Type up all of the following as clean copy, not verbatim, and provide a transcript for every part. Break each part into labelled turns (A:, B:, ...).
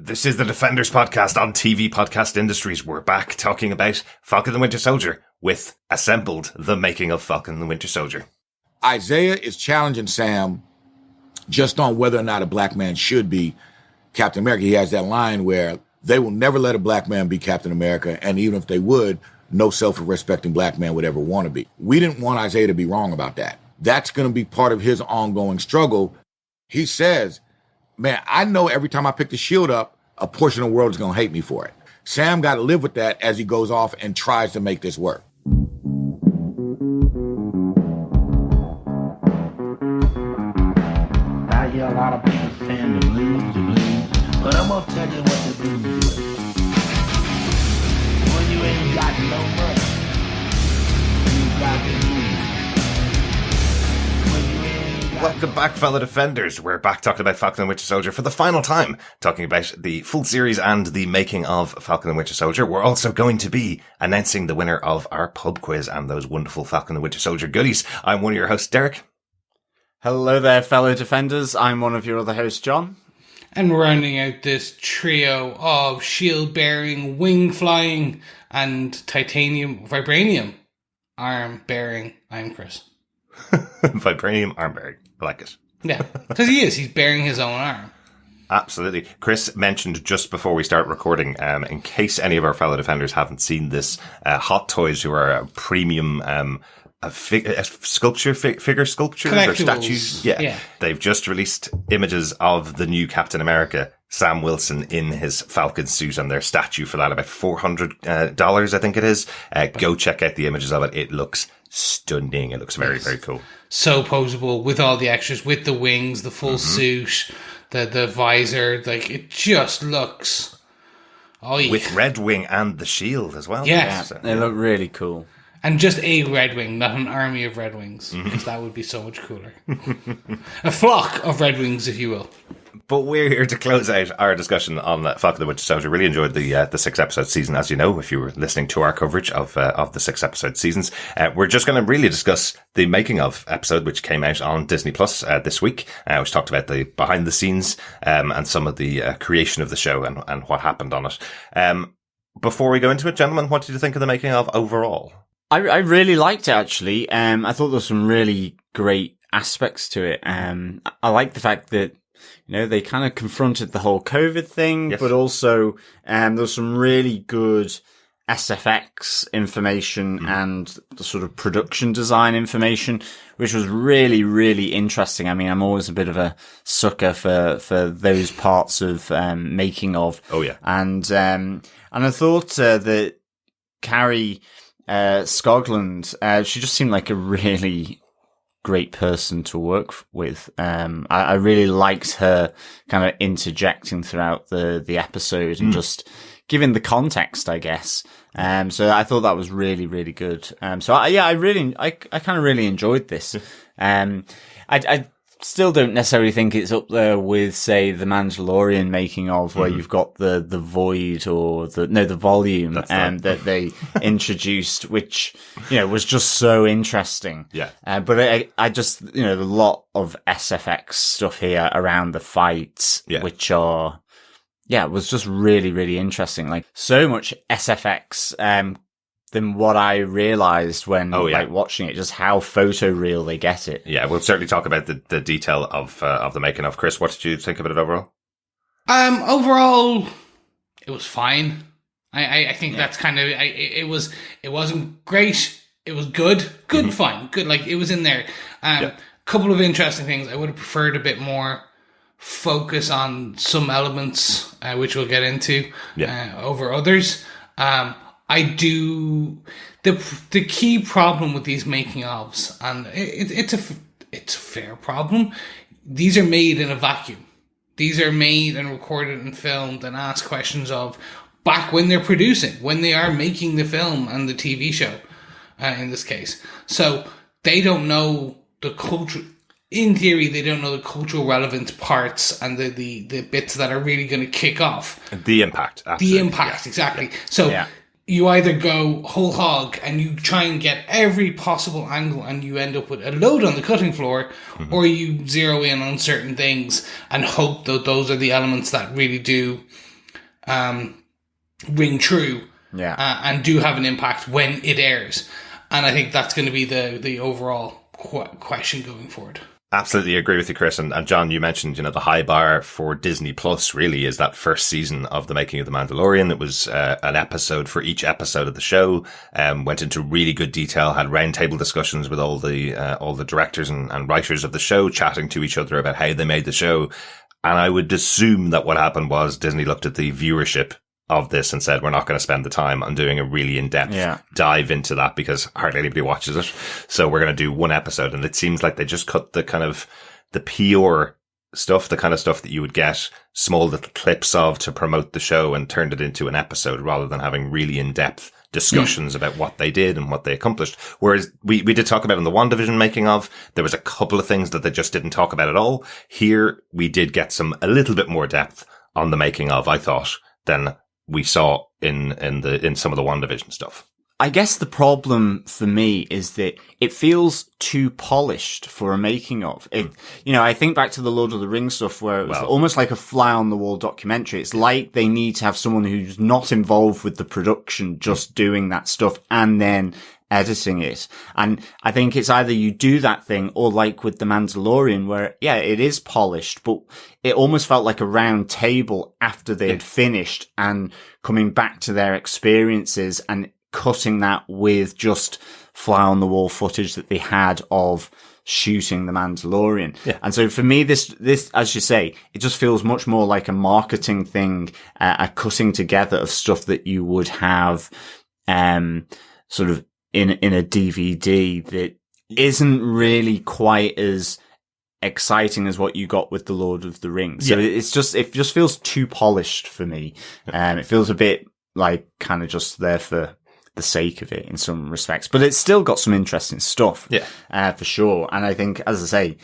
A: This is the Defenders podcast on TV Podcast Industries. We're back talking about Falcon and the Winter Soldier with Assembled, the Making of Falcon and the Winter Soldier.
B: Isaiah is challenging Sam just on whether or not a black man should be Captain America. He has that line where they will never let a black man be Captain America, and even if they would, no self-respecting black man would ever want to be. We didn't want Isaiah to be wrong about that. That's going to be part of his ongoing struggle. He says, man, I know every time I pick the shield up, a portion of the world is going to hate me for it. Sam got to live with that as he goes off and tries to make this work.
C: I hear a lot of people saying the blues, but I'm going to tell you what the blues is. When you ain't got no money, you got the blues.
A: Welcome back, fellow Defenders. We're back talking about Falcon and Winter Soldier for the final time, talking about the full series and the making of Falcon and Winter Soldier. We're also going to be announcing the winner of our pub quiz and those wonderful Falcon and Winter Soldier goodies. I'm one of your hosts, Derek.
D: Hello there, fellow Defenders. I'm one of your other hosts, John.
E: And rounding out this trio of shield-bearing, wing-flying, and vibranium arm-bearing, I'm Chris.
A: Vibranium arm bearing. I like it.
E: Yeah, because he's bearing his own arm.
A: Absolutely. Chris mentioned just before we start recording, in case any of our fellow Defenders haven't seen this, Hot Toys, who are a premium figure sculptures or statues. Yeah. They've just released images of the new Captain America, Sam Wilson, in his Falcon suit, and their statue for that, about $400, I think it is. Go check out the images of it. It looks stunning. It looks very, very cool.
E: So poseable with all the extras, with the wings, the full suit, the visor. Like, it just looks... Oh, yeah.
A: With Red Wing and the shield as well.
E: Yes.
D: Yeah, they look really cool.
E: And just a Red Wing, not an army of Red Wings, because that would be so much cooler. A flock of Red Wings, if you will.
A: But we're here to close out our discussion on Falcon and the Winter Soldier. Really enjoyed the 6-episode season, as you know, if you were listening to our coverage of the 6-episode seasons. We're just going to really discuss the Making of episode, which came out on Disney Plus this week, which talked about the behind the scenes and some of the creation of the show and what happened on it. Before we go into it, gentlemen, what did you think of the Making of overall?
D: I really liked it, actually. I thought there were some really great aspects to it. I like the fact that, you know, they kind of confronted the whole COVID thing, yes, but also there was some really good SFX information and the sort of production design information, which was really, really interesting. I mean, I'm always a bit of a sucker for those parts of making of.
A: Oh, yeah.
D: And I thought that Carrie Scogland, she just seemed like a really great person to work with. I really liked her kind of interjecting throughout the episode and just giving the context, I guess. So I thought that was really, really good. I kind of really enjoyed this. I still don't necessarily think it's up there with, say, the Mandalorian making of, where you've got the void or the volume that they introduced, which, you know, was just so interesting.
A: Yeah.
D: But I just, you know, a lot of SFX stuff here around the fights, which are, was just really, really interesting. Like, so much SFX, than what I realized when like watching it, just how photoreal they get it.
A: Yeah, we'll certainly talk about the detail of the making of. Chris, what did you think of it overall?
E: Overall, it was fine. I think that's kind of it wasn't great. It was good, fine, good. Like, it was in there. Couple of interesting things. I would have preferred a bit more focus on some elements, which we'll get into over others. I do the key problem with these making ofs, and it's a fair problem. These are made in a vacuum. These are made and recorded and filmed and asked questions of back when they're producing, when they are making the film and the TV show, in this case. So they don't know the culture. In theory, they don't know the cultural relevant parts and the bits that are really going to kick off.
A: The impact. Absolutely.
E: The impact, exactly. So you either go whole hog and you try and get every possible angle and you end up with a load on the cutting floor, or you zero in on certain things and hope that those are the elements that really do ring true,
D: and
E: do have an impact when it airs. And I think that's going to be the overall question going forward.
A: Absolutely agree with you, Chris. And John, you mentioned, the high bar for Disney Plus really is that first season of The Making of the Mandalorian. It was an episode for each episode of the show, went into really good detail, had roundtable discussions with all the directors and writers of the show, chatting to each other about how they made the show. And I would assume that what happened was Disney looked at the viewership of this and said, we're not going to spend the time on doing a really in-depth dive into that because hardly anybody watches it. So we're going to do one episode. And it seems like they just cut the kind of the pure stuff, the kind of stuff that you would get small little clips of to promote the show, and turned it into an episode rather than having really in-depth discussions about what they did and what they accomplished. Whereas we did talk about in the WandaVision making of, there was a couple of things that they just didn't talk about at all. Here we did get a little bit more depth on the making of, I thought, than we saw in some of the WandaVision stuff.
D: I guess the problem for me is that it feels too polished for a making of. I think back to the Lord of the Rings stuff where it was almost like a fly on the wall documentary. It's like they need to have someone who's not involved with the production just doing that stuff and then editing it. And I think it's either you do that thing or like with The Mandalorian where, it is polished, but it almost felt like a round table after they had finished and coming back to their experiences and cutting that with just fly on the wall footage that they had of shooting The Mandalorian. Yeah. And so for me, this, as you say, it just feels much more like a marketing thing, a cutting together of stuff that you would have, sort of in a DVD that isn't really quite as exciting as what you got with the Lord of the Rings. So it just feels too polished for me. It feels a bit like kind of just there for the sake of it in some respects, but it's still got some interesting stuff. For sure. And I think, as I say,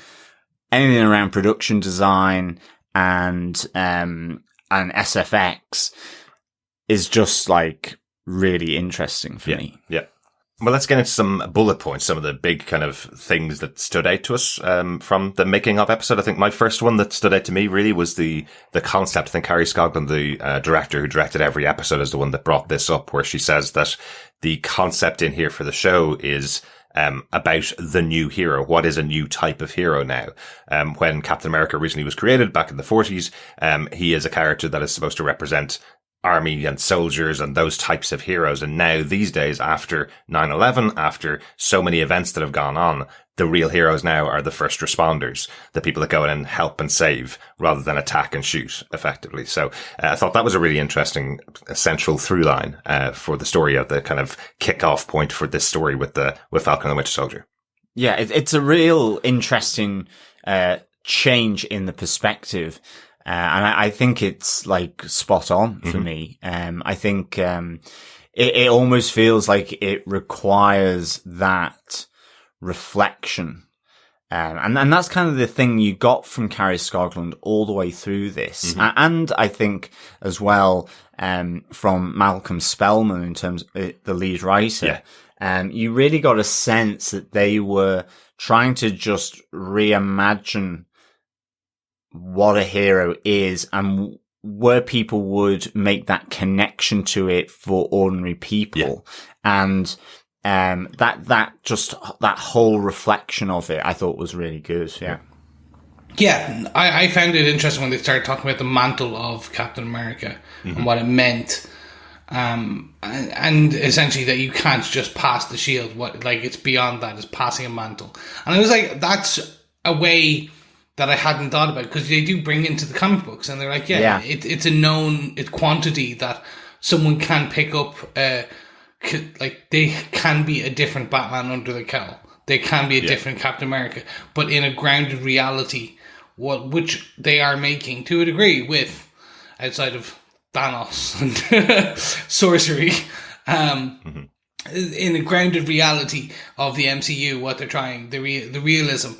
D: anything around production design and SFX is just like really interesting for me. Yeah.
A: Well, let's get into some bullet points, some of the big kind of things that stood out to us from the making of episode. I think my first one that stood out to me really was the concept. I think Carrie Scoglan, the director who directed every episode, is the one that brought this up, where she says that the concept in here for the show is about the new hero. What is a new type of hero now? When Captain America originally was created back in the 40s, he is a character that is supposed to represent army and soldiers and those types of heroes. And now these days, after 9/11, after so many events that have gone on, the real heroes now are the first responders, the people that go in and help and save rather than attack and shoot effectively. So I thought that was a really interesting central through line for the story, of the kind of kickoff point for this story with Falcon and the Winter Soldier.
D: Yeah, it's a real interesting change in the perspective. And I think it's like spot on for me. I think, it almost feels like it requires that reflection. And that's kind of the thing you got from Carrie Scoglan all the way through this. And I think as well, from Malcolm Spellman in terms of the lead writer, you really got a sense that they were trying to just reimagine what a hero is and where people would make that connection to it for ordinary people. And that whole reflection of it I thought was really good.
E: I found it interesting when they started talking about the mantle of Captain America and what it meant, and essentially that you can't just pass the shield. It's beyond that, it's passing a mantle. And I was like, that's a way that I hadn't thought about, because they do bring into the comic books, and they're like, it's a known quantity that someone can pick up. They can be a different Batman under the cowl. They can be a different Captain America, but in a grounded reality, which they are making to a degree with, outside of Thanos and sorcery, in a grounded reality of the MCU, what they're trying, the realism.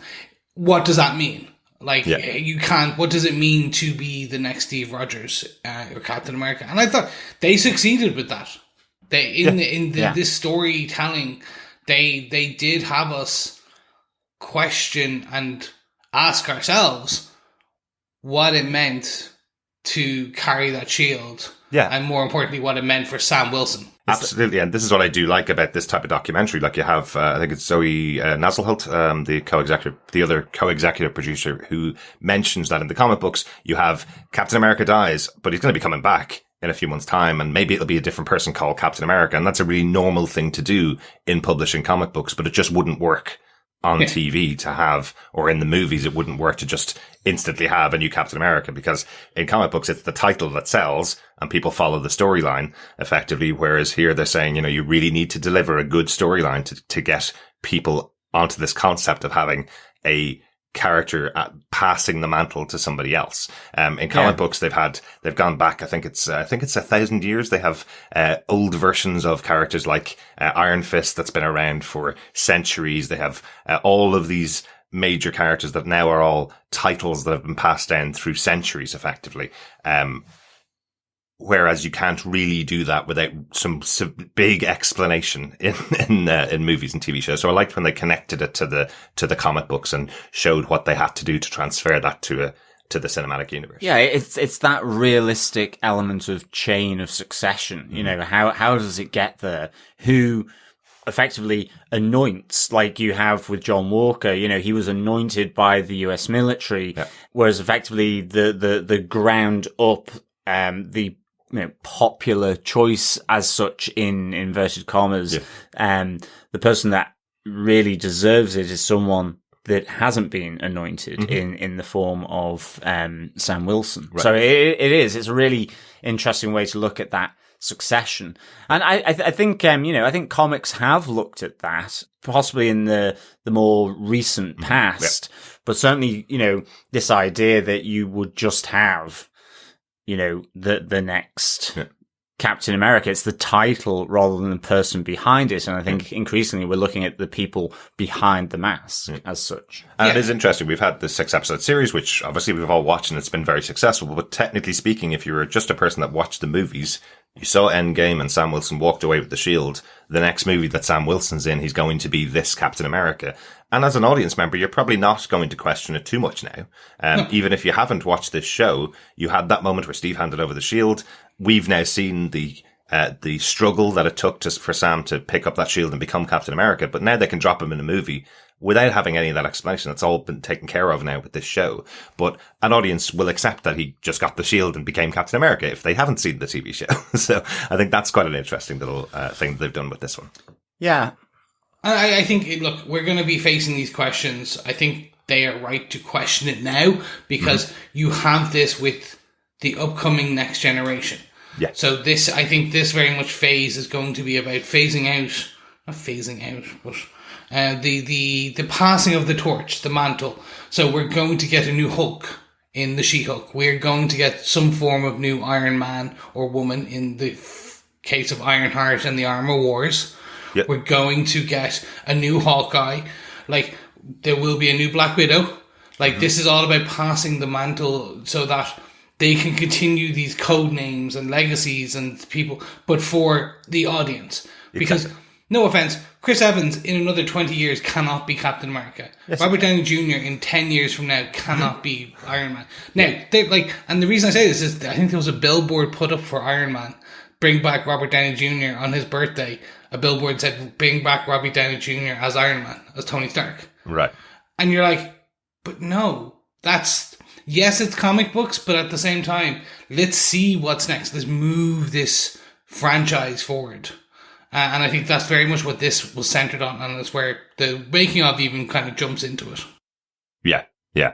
E: What does that mean? You can't, what does it mean to be the next Steve Rogers or Captain America? And I thought they succeeded with that. This storytelling, they did have us question and ask ourselves what it meant to carry that shield.
A: Yeah.
E: And more importantly, what it meant for Sam Wilson.
A: Absolutely, and this is what I do like about this type of documentary. Like you have, I think it's Zoe Nazelholt, the other co-executive producer, who mentions that in the comic books, you have Captain America dies, but he's going to be coming back in a few months' time, and maybe it'll be a different person called Captain America, and that's a really normal thing to do in publishing comic books, but it just wouldn't work on TV to have, or in the movies, it wouldn't work to just instantly have a new Captain America, because in comic books, it's the title that sells and people follow the storyline effectively. Whereas here they're saying, you really need to deliver a good storyline to get people onto this concept of having a character passing the mantle to somebody else. In comic books, they've gone back. I think it's 1,000 years. They have, old versions of characters like, Iron Fist that's been around for centuries. They have, all of these major characters that now are all titles that have been passed down through centuries effectively. Whereas you can't really do that without some big explanation in movies and TV shows. So I liked when they connected it to the comic books and showed what they had to do to transfer that to the cinematic universe. Yeah,
D: it's that realistic element of chain of succession. How does it get there? Who effectively anoints, like you have with John Walker, he was anointed by the US military, whereas effectively the ground up, the popular choice as such in inverted commas. The person that really deserves it is someone that hasn't been anointed in the form of Sam Wilson. Right. So it's a really interesting way to look at that succession. And I think, I think comics have looked at that, possibly in the more recent past, but certainly, this idea that you would just have the next Captain America. It's the title rather than the person behind it. And I think increasingly we're looking at the people behind the mask as such.
A: And it is interesting. We've had this 6-episode series, which obviously we've all watched and it's been very successful. But technically speaking, if you were just a person that watched the movies, you saw Endgame and Sam Wilson walked away with the shield. The next movie that Sam Wilson's in, he's going to be this Captain America. And as an audience member, you're probably not going to question it too much now. Even if you haven't watched this show, you had that moment where Steve handed over the shield. We've now seen the struggle that it took for Sam to pick up that shield and become Captain America. But now they can drop him in a movie without having any of that explanation. It's all been taken care of now with this show. But an audience will accept that he just got the shield and became Captain America if they haven't seen the TV show. So I think that's quite an interesting little thing that they've done with this one.
D: Yeah.
E: I think, look, we're going to be facing these questions. I think they are right to question it now because you have this with the upcoming next generation.
A: Yeah.
E: So I think this very much phase is going to be about phasing out, not phasing out, but the passing of the torch, the mantle. So we're going to get a new Hulk in the She-Hulk. We're going to get some form of new Iron Man or woman in the case of Ironheart and the Armor Wars. Yep. We're going to get a new Hawkeye. Like, there will be a new Black Widow. Like, this is all about passing the mantle so that they can continue these code names and legacies and people, but for the audience. Because, no offense, Chris Evans in another 20 years cannot be Captain America. Yes. Robert Downey Jr. in 10 years from now cannot be Iron Man. Now, and the reason I say this is I think there was a billboard put up for Iron Man. Bring back Robert Downey Jr. on his birthday. A billboard said, bring back Robert Downey Jr. as Iron Man, as Tony Stark.
A: Right.
E: And you're like, but no, yes, it's comic books, but at the same time, let's see what's next. Let's move this franchise forward. And I think that's very much what this was centered on, and that's where the making of even kind of jumps into it.
A: Yeah,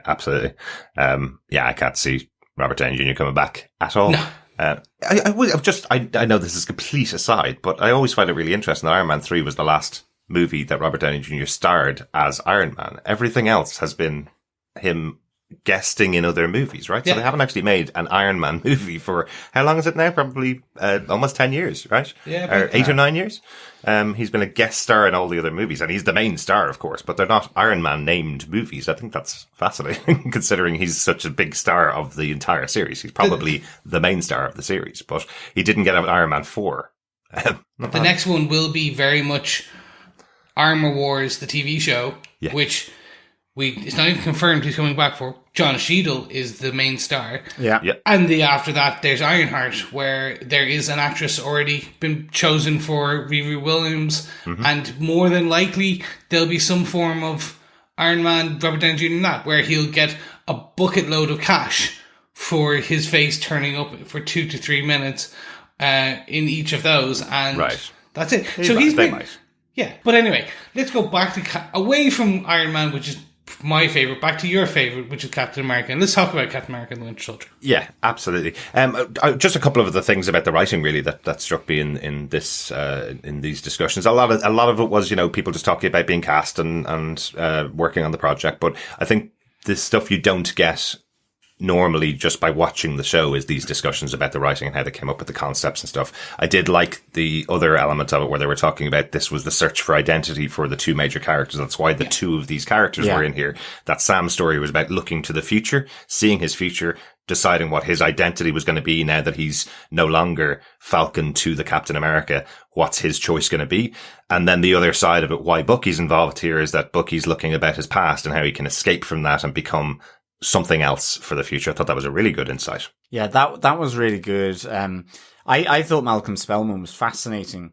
A: absolutely. I can't see Robert Downey Jr. coming back at all. No. I know this is a complete aside, but I always find it really interesting that Iron Man 3 was the last movie that Robert Downey Jr. starred as Iron Man. Everything else has been him guesting in other movies, right? Yeah. So they haven't actually made an Iron Man movie for, how long is it now? Probably almost 10 years, right? Yeah. Or 8 or 9 years. He's been a guest star in all the other movies, and he's the main star, of course, but they're not Iron Man named movies. I think that's fascinating, considering he's such a big star of the entire series. He's probably the main star of the series, but he didn't get an Iron Man 4.
E: The next one will be very much Armor Wars, the TV show, which It's not even confirmed who's coming back for. John Cheadle is the main star.
D: Yeah.
E: And after that, there's Ironheart, where there is an actress already been chosen for Riri Williams. And more than likely, there'll be some form of Iron Man, Robert Downey Jr. in that, where he'll get a bucket load of cash for his face turning up for 2 to 3 minutes in each of those. And that's it. So he's been... Yeah. But anyway, let's go back to... away from Iron Man, which is my favourite, back to your favourite, which is Captain America. And let's talk about Captain America and the Winter Soldier.
A: Yeah, absolutely. Just a couple of the things about the writing, really, that struck me in these discussions. A lot of it was, people just talking about being cast and working on the project. But I think this stuff you don't get normally just by watching the show is these discussions about the writing and how they came up with the concepts and stuff. I did like the other element of it where they were talking about this was the search for identity for the two major characters. That's why the two of these characters were in here. That Sam's story was about looking to the future, seeing his future, deciding what his identity was going to be now that he's no longer Falcon to the Captain America. What's his choice going to be? And then the other side of it, why Bucky's involved here, is that Bucky's looking about his past and how he can escape from that and become something else for the future. I thought that was a really good insight. Yeah,
D: that was really good. I thought Malcolm Spellman was fascinating.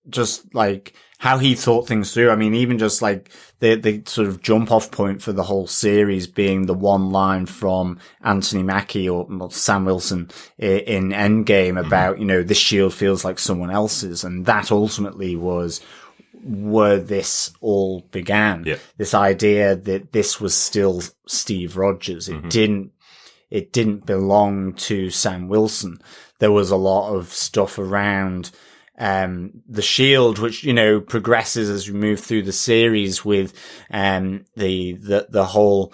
D: Just like how he thought things through. I mean, even just like the sort of jump off point for the whole series being the one line from Anthony Mackie or Sam Wilson in Endgame about, this shield feels like someone else's. And that ultimately was where this all began. This idea that this was still Steve Rogers. It didn't belong to Sam Wilson. There was a lot of stuff around the shield, which, progresses as we move through the series with the whole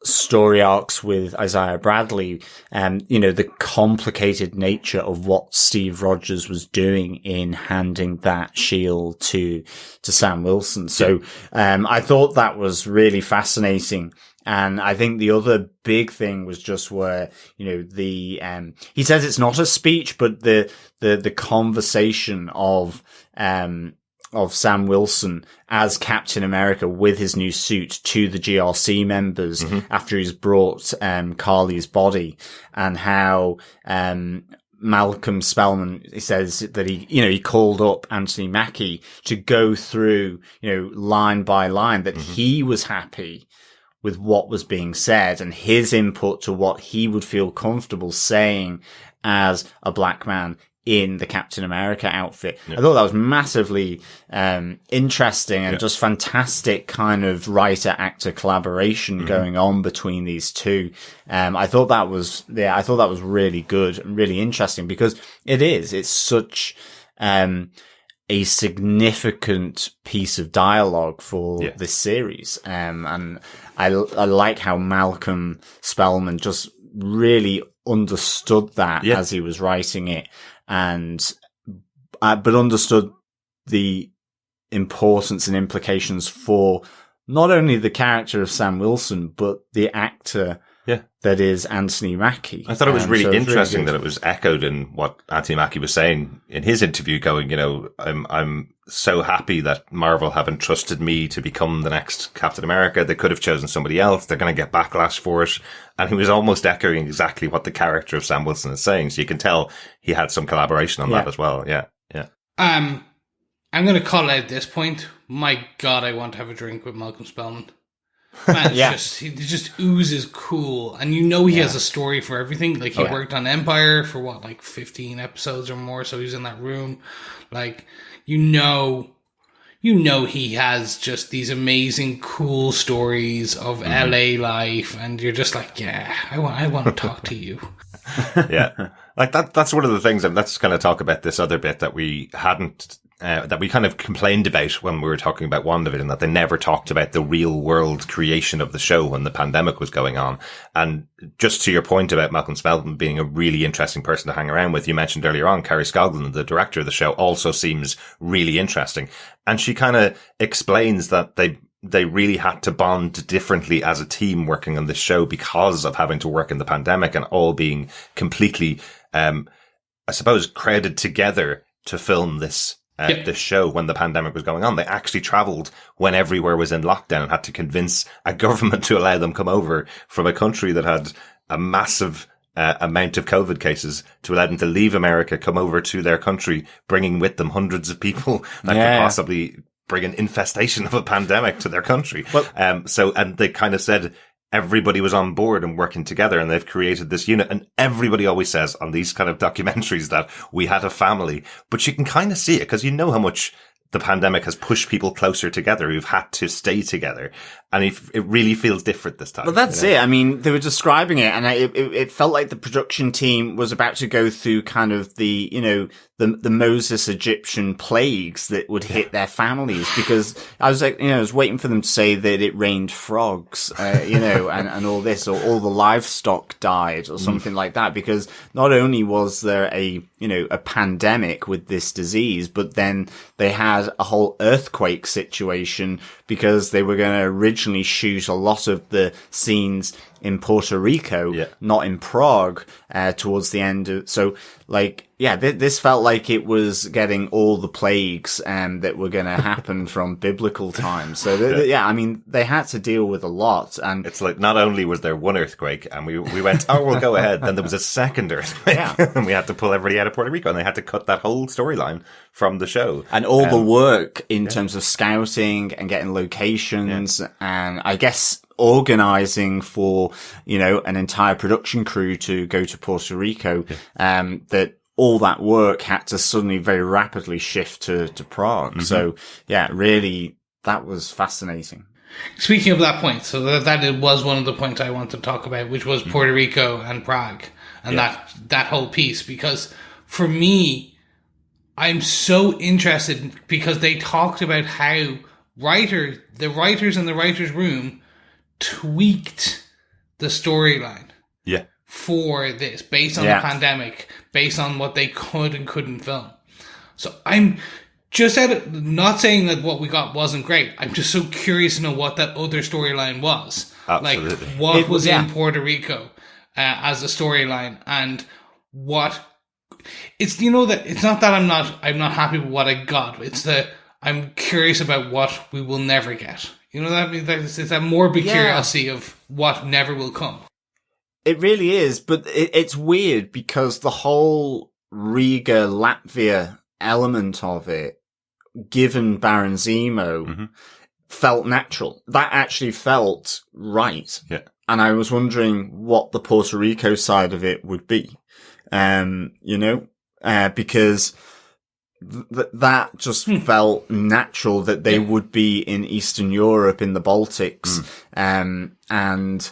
D: story arcs with Isaiah Bradley, the complicated nature of what Steve Rogers was doing in handing that shield to Sam Wilson. So, I thought that was really fascinating. And I think the other big thing was just where, he says it's not a speech, but the conversation of Sam Wilson as Captain America with his new suit to the GRC members after he's brought Carly's body, and how Malcolm Spellman, he says that he called up Anthony Mackie to go through, line by line, that he was happy with what was being said and his input to what he would feel comfortable saying as a black man in the Captain America outfit. I thought that was massively interesting and just fantastic kind of writer-actor collaboration going on between these two. I thought that was really good and really interesting because it's such a significant piece of dialogue for this series. And I like how Malcolm Spellman just really understood that as he was writing it, and but understood the importance and implications for not only the character of Sam Wilson but the actor that is Anthony Mackie.
A: I thought it was really interesting that it was echoed in what Anthony Mackie was saying in his interview, going, I'm so happy that Marvel have entrusted me to become the next Captain America. They could have chosen somebody else. They're going to get backlash for it. And he was almost echoing exactly what the character of Sam Wilson is saying. So you can tell he had some collaboration on that as well. Yeah.
E: I'm going to call it at this point. My God, I want to have a drink with Malcolm Spellman. Man, he just oozes cool, and he has a story for everything. Like he worked on Empire for 15 episodes or more, so he's in that room. Like he has just these amazing, cool stories of LA life, and you're just like, I want to talk to you.
A: Like that's one of the things, and let's kind of talk about this other bit that we hadn't. That we kind of complained about when we were talking about WandaVision, that they never talked about the real world creation of the show when the pandemic was going on. And just to your point about Malcolm Spellman being a really interesting person to hang around with, you mentioned earlier on, Carrie Scoglin, the director of the show, also seems really interesting. And she kind of explains that they really had to bond differently as a team working on this show because of having to work in the pandemic and all being completely, I suppose, crowded together to film this this show when the pandemic was going on. They actually traveled when everywhere was in lockdown and had to convince a government to allow them come over from a country that had a massive amount of COVID cases, to allow them to leave America, come over to their country, bringing with them hundreds of people that could possibly bring an infestation of a pandemic to their country. Well, and they kind of said everybody was on board and working together, and they've created this unit. And everybody always says on these kind of documentaries that we had a family, but you can kind of see it because you know how much the pandemic has pushed people closer together who've had to stay together. And it really feels different this time.
D: Well, that's it. I mean, they were describing it, and it felt like the production team was about to go through kind of the, you know, the Moses Egyptian plagues that would hit their families, because I was like, you know, I was waiting for them to say that it rained frogs, you know, and all this, or all the livestock died or something like that, because not only was there a pandemic with this disease, but then they had a whole earthquake situation because they were going to originally shoot a lot of the scenes in Puerto Rico, not in Prague, towards the end of, so like, yeah, this felt like it was getting all the plagues, that were going to happen from biblical times. So I mean, they had to deal with a lot. And
A: it's like, not only was there one earthquake and we went, oh, we'll go ahead. Then there was a second earthquake and we had to pull everybody out of Puerto Rico, and they had to cut that whole storyline from the show.
D: And all the work in terms of scouting and getting locations and I guess organizing for, you know, an entire production crew to go to Puerto Rico, that all that work had to suddenly very rapidly shift to Prague. So yeah, really, that was fascinating.
E: Speaking of that point, so that was one of the points I wanted to talk about, which was Puerto Rico and Prague and that whole piece, because for me, I'm so interested because they talked about how the writers in the writer's room tweaked the storyline for this based on the pandemic, based on what they could and couldn't film. So I'm just not saying that what we got wasn't great. I'm just so curious to know what that other storyline was.
A: Absolutely.
E: Like what was in Puerto Rico as a storyline, and what it's, you know, that it's not that I'm not happy with what I got. It's that I'm curious about what we will never get. You know, it's that morbid curiosity of what never will come.
D: It really is, but it's weird because the whole Riga, Latvia element of it, given Baron Zemo, felt natural. That actually felt right. Yeah. And I was wondering what the Puerto Rico side of it would be. You know, because that just felt natural that they would be in Eastern Europe, in the Baltics. And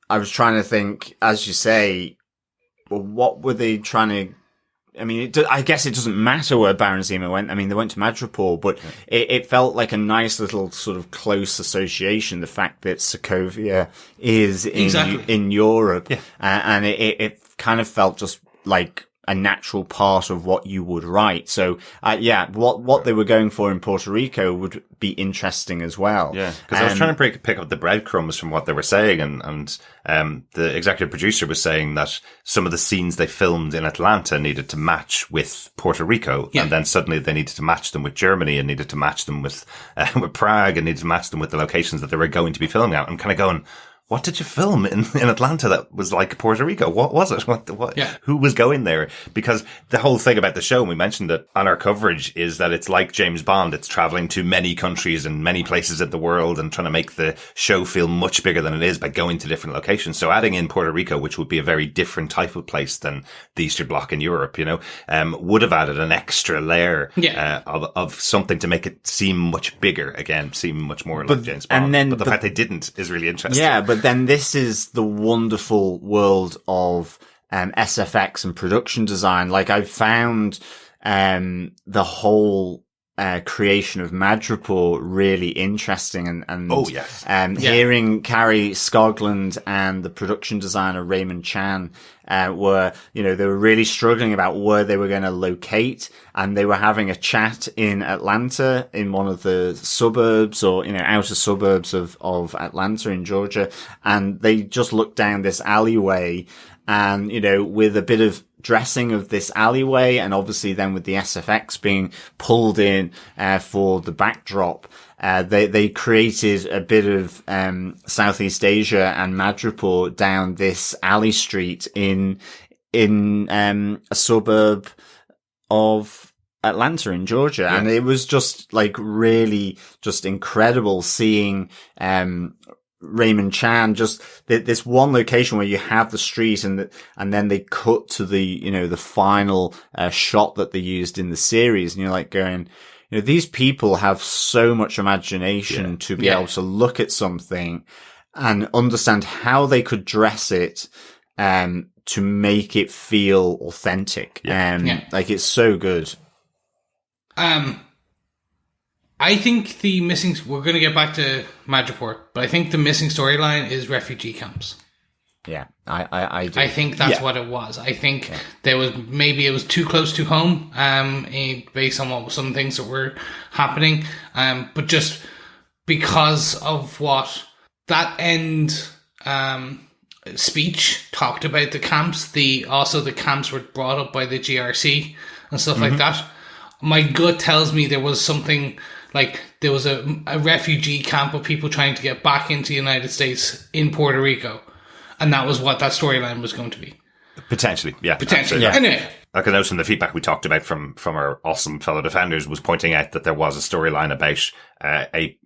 D: I was trying to think, as you say, well, what were they trying to, I mean, I guess it doesn't matter where Baron Zemo went. I mean, they went to Madripoor, but it felt like a nice little sort of close association. The fact that Sokovia is in Europe, and it kind of felt just like a natural part of what you would write. So, what they were going for in Puerto Rico would be interesting as well. Yeah,
A: because I was trying to pick up the breadcrumbs from what they were saying, and the executive producer was saying that some of the scenes they filmed in Atlanta needed to match with Puerto Rico, and then suddenly they needed to match them with Germany, and needed to match them with Prague, and needed to match them with the locations that they were going to be filming at. I'm kind of going, what did you film in Atlanta that was like Puerto Rico? What was it? Who was going there? Because the whole thing about the show, and we mentioned it on our coverage, is that it's like James Bond. It's traveling to many countries and many places in the world and trying to make the show feel much bigger than it is by going to different locations. So adding in Puerto Rico, which would be a very different type of place than the Eastern Bloc in Europe, you know, would have added an extra layer of something to make it seem much bigger again, seem much more like James Bond. But the fact they didn't is really interesting.
D: Yeah, but then this is the wonderful world of SFX and production design. Like, I've found the whole creation of Madripoor really interesting, and hearing Carrie Scogland and the production designer Raymond Chan they were really struggling about where they were going to locate, and they were having a chat in Atlanta, in one of the suburbs, or outer suburbs of Atlanta in Georgia, and they just looked down this alleyway, and with a bit of dressing of this alleyway, and obviously then with the SFX being pulled in for the backdrop, they created a bit of Southeast Asia and Madripoor down this alley street in a suburb of Atlanta in Georgia. Yeah. And it was just like really just incredible seeing Raymond Chan, just this one location where you have the street and then they cut to the final shot that they used in the series, and you're like going, these people have so much imagination to be able to look at something and understand how they could dress it to make it feel authentic. Like, it's so good.
E: I think the missing... We're going to get back to Madripoor, but I think the missing storyline is refugee camps.
D: Yeah, I do.
E: I think that's what it was. I think it was too close to home, based on some things that were happening. But just because of what that end speech talked about the camps, the camps were brought up by the GRC and stuff like that. My gut tells me there was something like there was a refugee camp of people trying to get back into the United States in Puerto Rico. And that was what that storyline was going to be. Potentially.
A: Absolutely.
E: Anyway.
A: Like I noticed in the feedback we talked about from our awesome fellow defenders was pointing out that there was a storyline about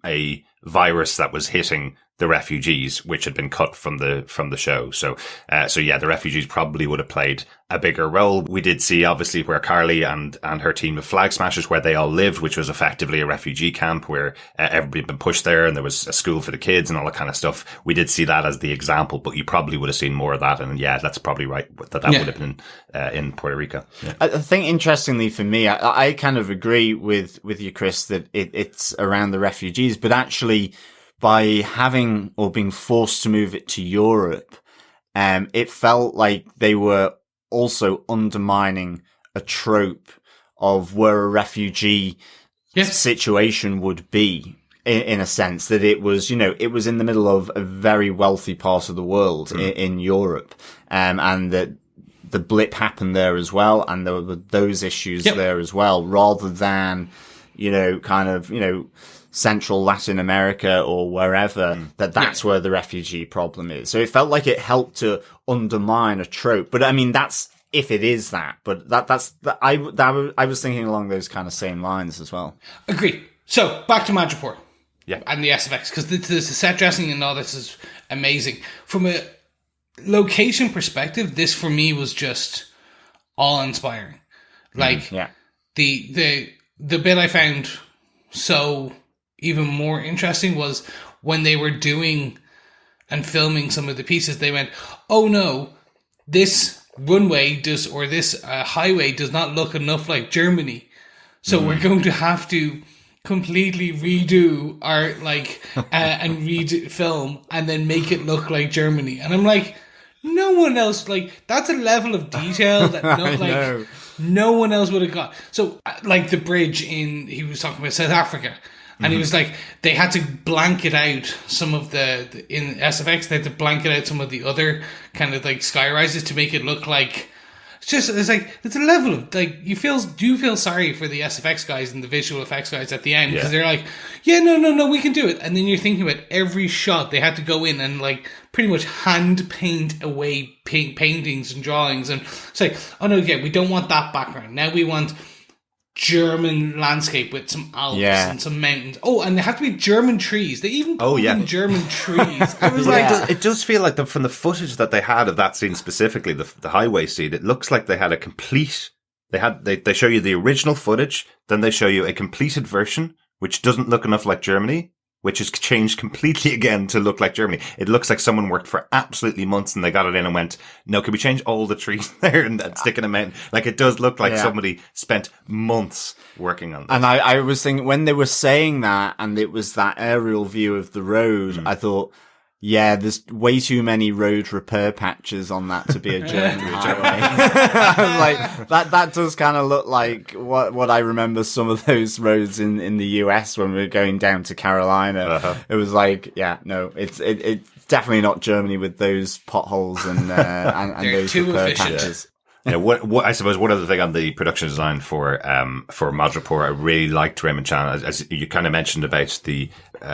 A: a virus that was hitting the refugees, which had been cut from the show. So the refugees probably would have played a bigger role. We did see obviously where Carly and her team of Flag Smashers, where they all lived, which was effectively a refugee camp where everybody had been pushed there and there was a school for the kids and all that kind of stuff. We did see that as the example, but you probably would have seen more of that. And that's probably right that would have been in Puerto Rico. Yeah.
D: I think interestingly for me, I kind of agree with you, Chris, that it's around the refugees, but actually by having or being forced to move it to Europe, it felt like they were also undermining a trope of where a refugee situation would be, in a sense that it was, it was in the middle of a very wealthy part of the world in Europe, and that the blip happened there as well, and there were those issues there as well, rather than, Central Latin America or wherever, that's where the refugee problem is. So it felt like it helped to undermine a trope. But I mean, that's if it is that. But I was thinking along those kind of same lines as well.
E: Agreed. So back to Madripoor.
A: Yeah.
E: And the SFX, because the set dressing and all this is amazing. From a location perspective, this for me was just awe-inspiring. Like the bit I found so even more interesting was when they were doing and filming some of the pieces, they went, oh no, this runway this highway does not look enough like Germany. So we're going to have to completely redo our and film and then make it look like Germany. And I'm like, no one else, that's a level of detail that no one else would have got. So the bridge he was talking about South Africa. And he was like, they had to blanket out some of in SFX, they had to blanket out some of the other kind of sky rises to make it look like, it's a level of, you feel sorry for the SFX guys and the visual effects guys at the end, because they're like, no, we can do it. And then you're thinking about every shot, they had to go in and pretty much hand paint away paintings and drawings and say, oh no, we don't want that background. Now we want German landscape with some Alps and some mountains. Oh, and they have to be German trees. They even call them German trees. I was
A: it does feel like from the footage that they had of that scene specifically, the highway scene, it looks like they had a complete. They show you the original footage, then they show you a completed version, which doesn't look enough like Germany, which is changed completely again to look like Germany. It looks like someone worked for absolutely months and they got it in and went, no, can we change all the trees there and stick in a mountain? It does look like somebody spent months working on this.
D: And I was thinking, when they were saying that and it was that aerial view of the road, I thought, there's way too many road repair patches on that to be a German highway. I was like, that does kind of look like what I remember some of those roads in the US when we were going down to Carolina. It was it's definitely not Germany with those potholes and those repair patches.
A: What I suppose one other thing on the production design for Batroc, I really liked Raymond Chan, as you kind of mentioned about the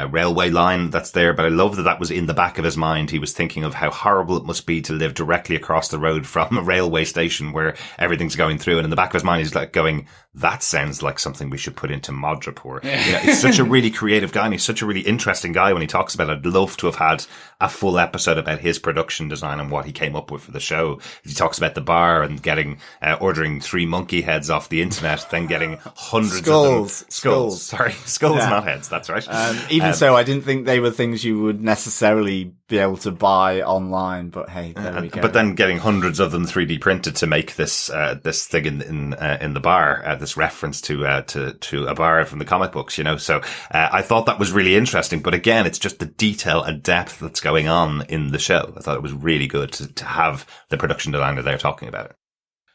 A: railway line that's there, but I love that was in the back of his mind. He was thinking of how horrible it must be to live directly across the road from a railway station where everything's going through, and in the back of his mind he's like going, that sounds like something we should put into Batroc. He's such a really creative guy, and he's such a really interesting guy when he talks about it. I'd love to have had a full episode about his production design and what he came up with for the show. He talks about the bar and getting ordering 3 monkey heads off the internet, then getting hundreds of them. Skulls. Sorry, skulls, not heads. That's right.
D: Even so, I didn't think they were things you would necessarily be able to buy online. But hey, there we go.
A: But then getting hundreds of them 3D printed to make this thing in the bar, this reference to a bar from the comic books, So I thought that was really interesting. But again, it's just the detail and depth that's going on in the show. I thought it was really good to have the production designer there talking about it.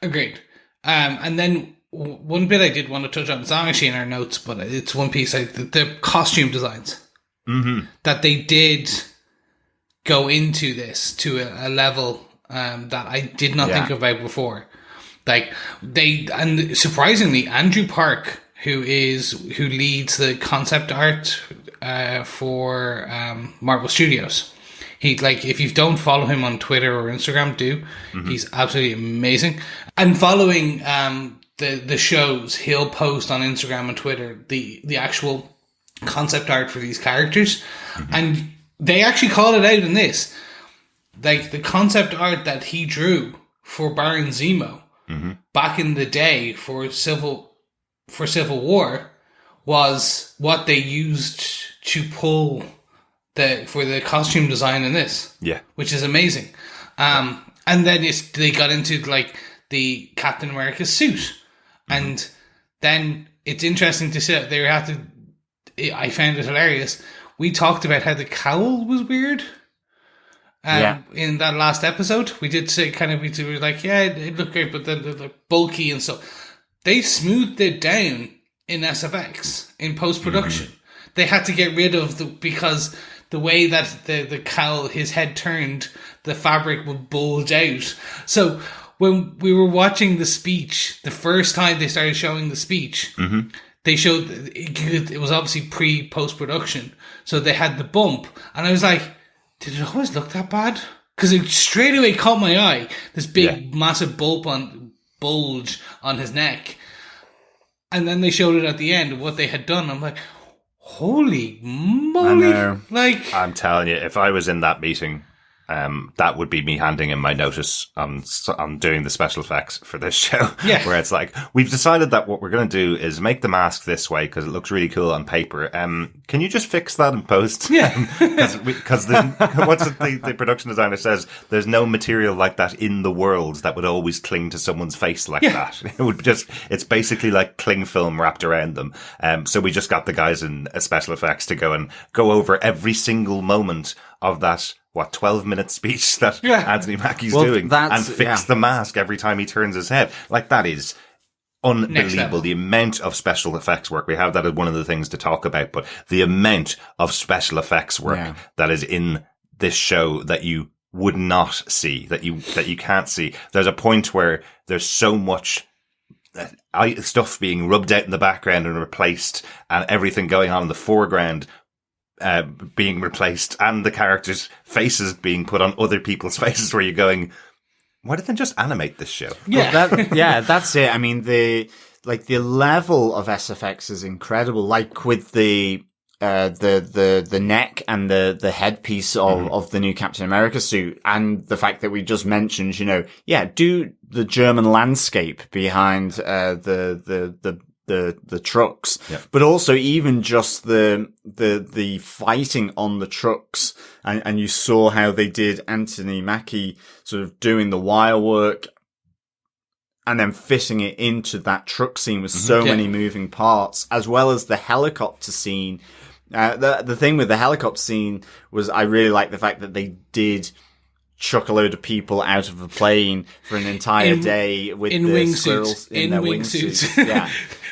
E: Agreed. And then one bit I did want to touch on, it's not actually in our notes, but it's one piece, the costume designs. Mm-hmm. That they did go into this to a level that I did not think about before. Like, and surprisingly, Andrew Park, who leads the concept art for Marvel Studios. If you don't follow him on Twitter or Instagram, do. Mm-hmm. He's absolutely amazing. And following the shows, he'll post on Instagram and Twitter the actual concept art for these characters. Mm-hmm. And they actually call it out in this. Like, the concept art that he drew for Baron Zemo back in the day for Civil War was what they used to pull for the costume design in this. Yeah. Which is amazing. And then they got into the Captain America suit. And then it's interesting to see that I found it hilarious. We talked about how the cowl was weird. In that last episode, we did say we were like, yeah, it looked great, but then they're bulky and stuff. They smoothed it down in SFX in post-production. Mm-hmm. They had to get rid of because the way that the cowl, his head turned, the fabric would bulge out. So when we were watching the speech, the first time they started showing the speech, they showed it was obviously post-production. So they had the bump, and I was like, did it always look that bad? Because it straight away caught my eye. This big, massive bulge on his neck. And then they showed it at the end of what they had done. I'm like, holy moly. I know.
A: I'm telling you, if I was in that meeting, that would be me handing in my notice on doing the special effects for this show. Yeah. Where it's like, we've decided that what we're going to do is make the mask this way because it looks really cool on paper. Can you just fix that in post? Yeah. Because the production designer says, there's no material like that in the world that would always cling to someone's face like that. It's basically like cling film wrapped around them. So we just got the guys in special effects to go over every single moment of that 12-minute speech that Anthony Mackie's doing and fix the mask every time he turns his head. Like, that is unbelievable. The amount of special effects work we have, that is one of the things to talk about, but the amount of special effects work that is in this show that you would not see, that you can't see. There's a point where there's so much stuff being rubbed out in the background and replaced, and everything going on in the foreground being replaced, and the characters' faces being put on other people's faces, where you're going, why didn't they just animate this show?
D: Yeah. Well, that's it. I mean, the level of SFX is incredible. Like with the neck and the headpiece of the new Captain America suit, and the fact that we just mentioned, do the German landscape behind the trucks, but also even just the fighting on the trucks, and you saw how they did Anthony Mackie sort of doing the wire work and then fitting it into that truck scene with so many moving parts, as well as the helicopter scene. The thing with the helicopter scene was, I really like the fact that they did chuck a load of people out of a plane for an entire day with the squirrels in their wingsuits. Yeah.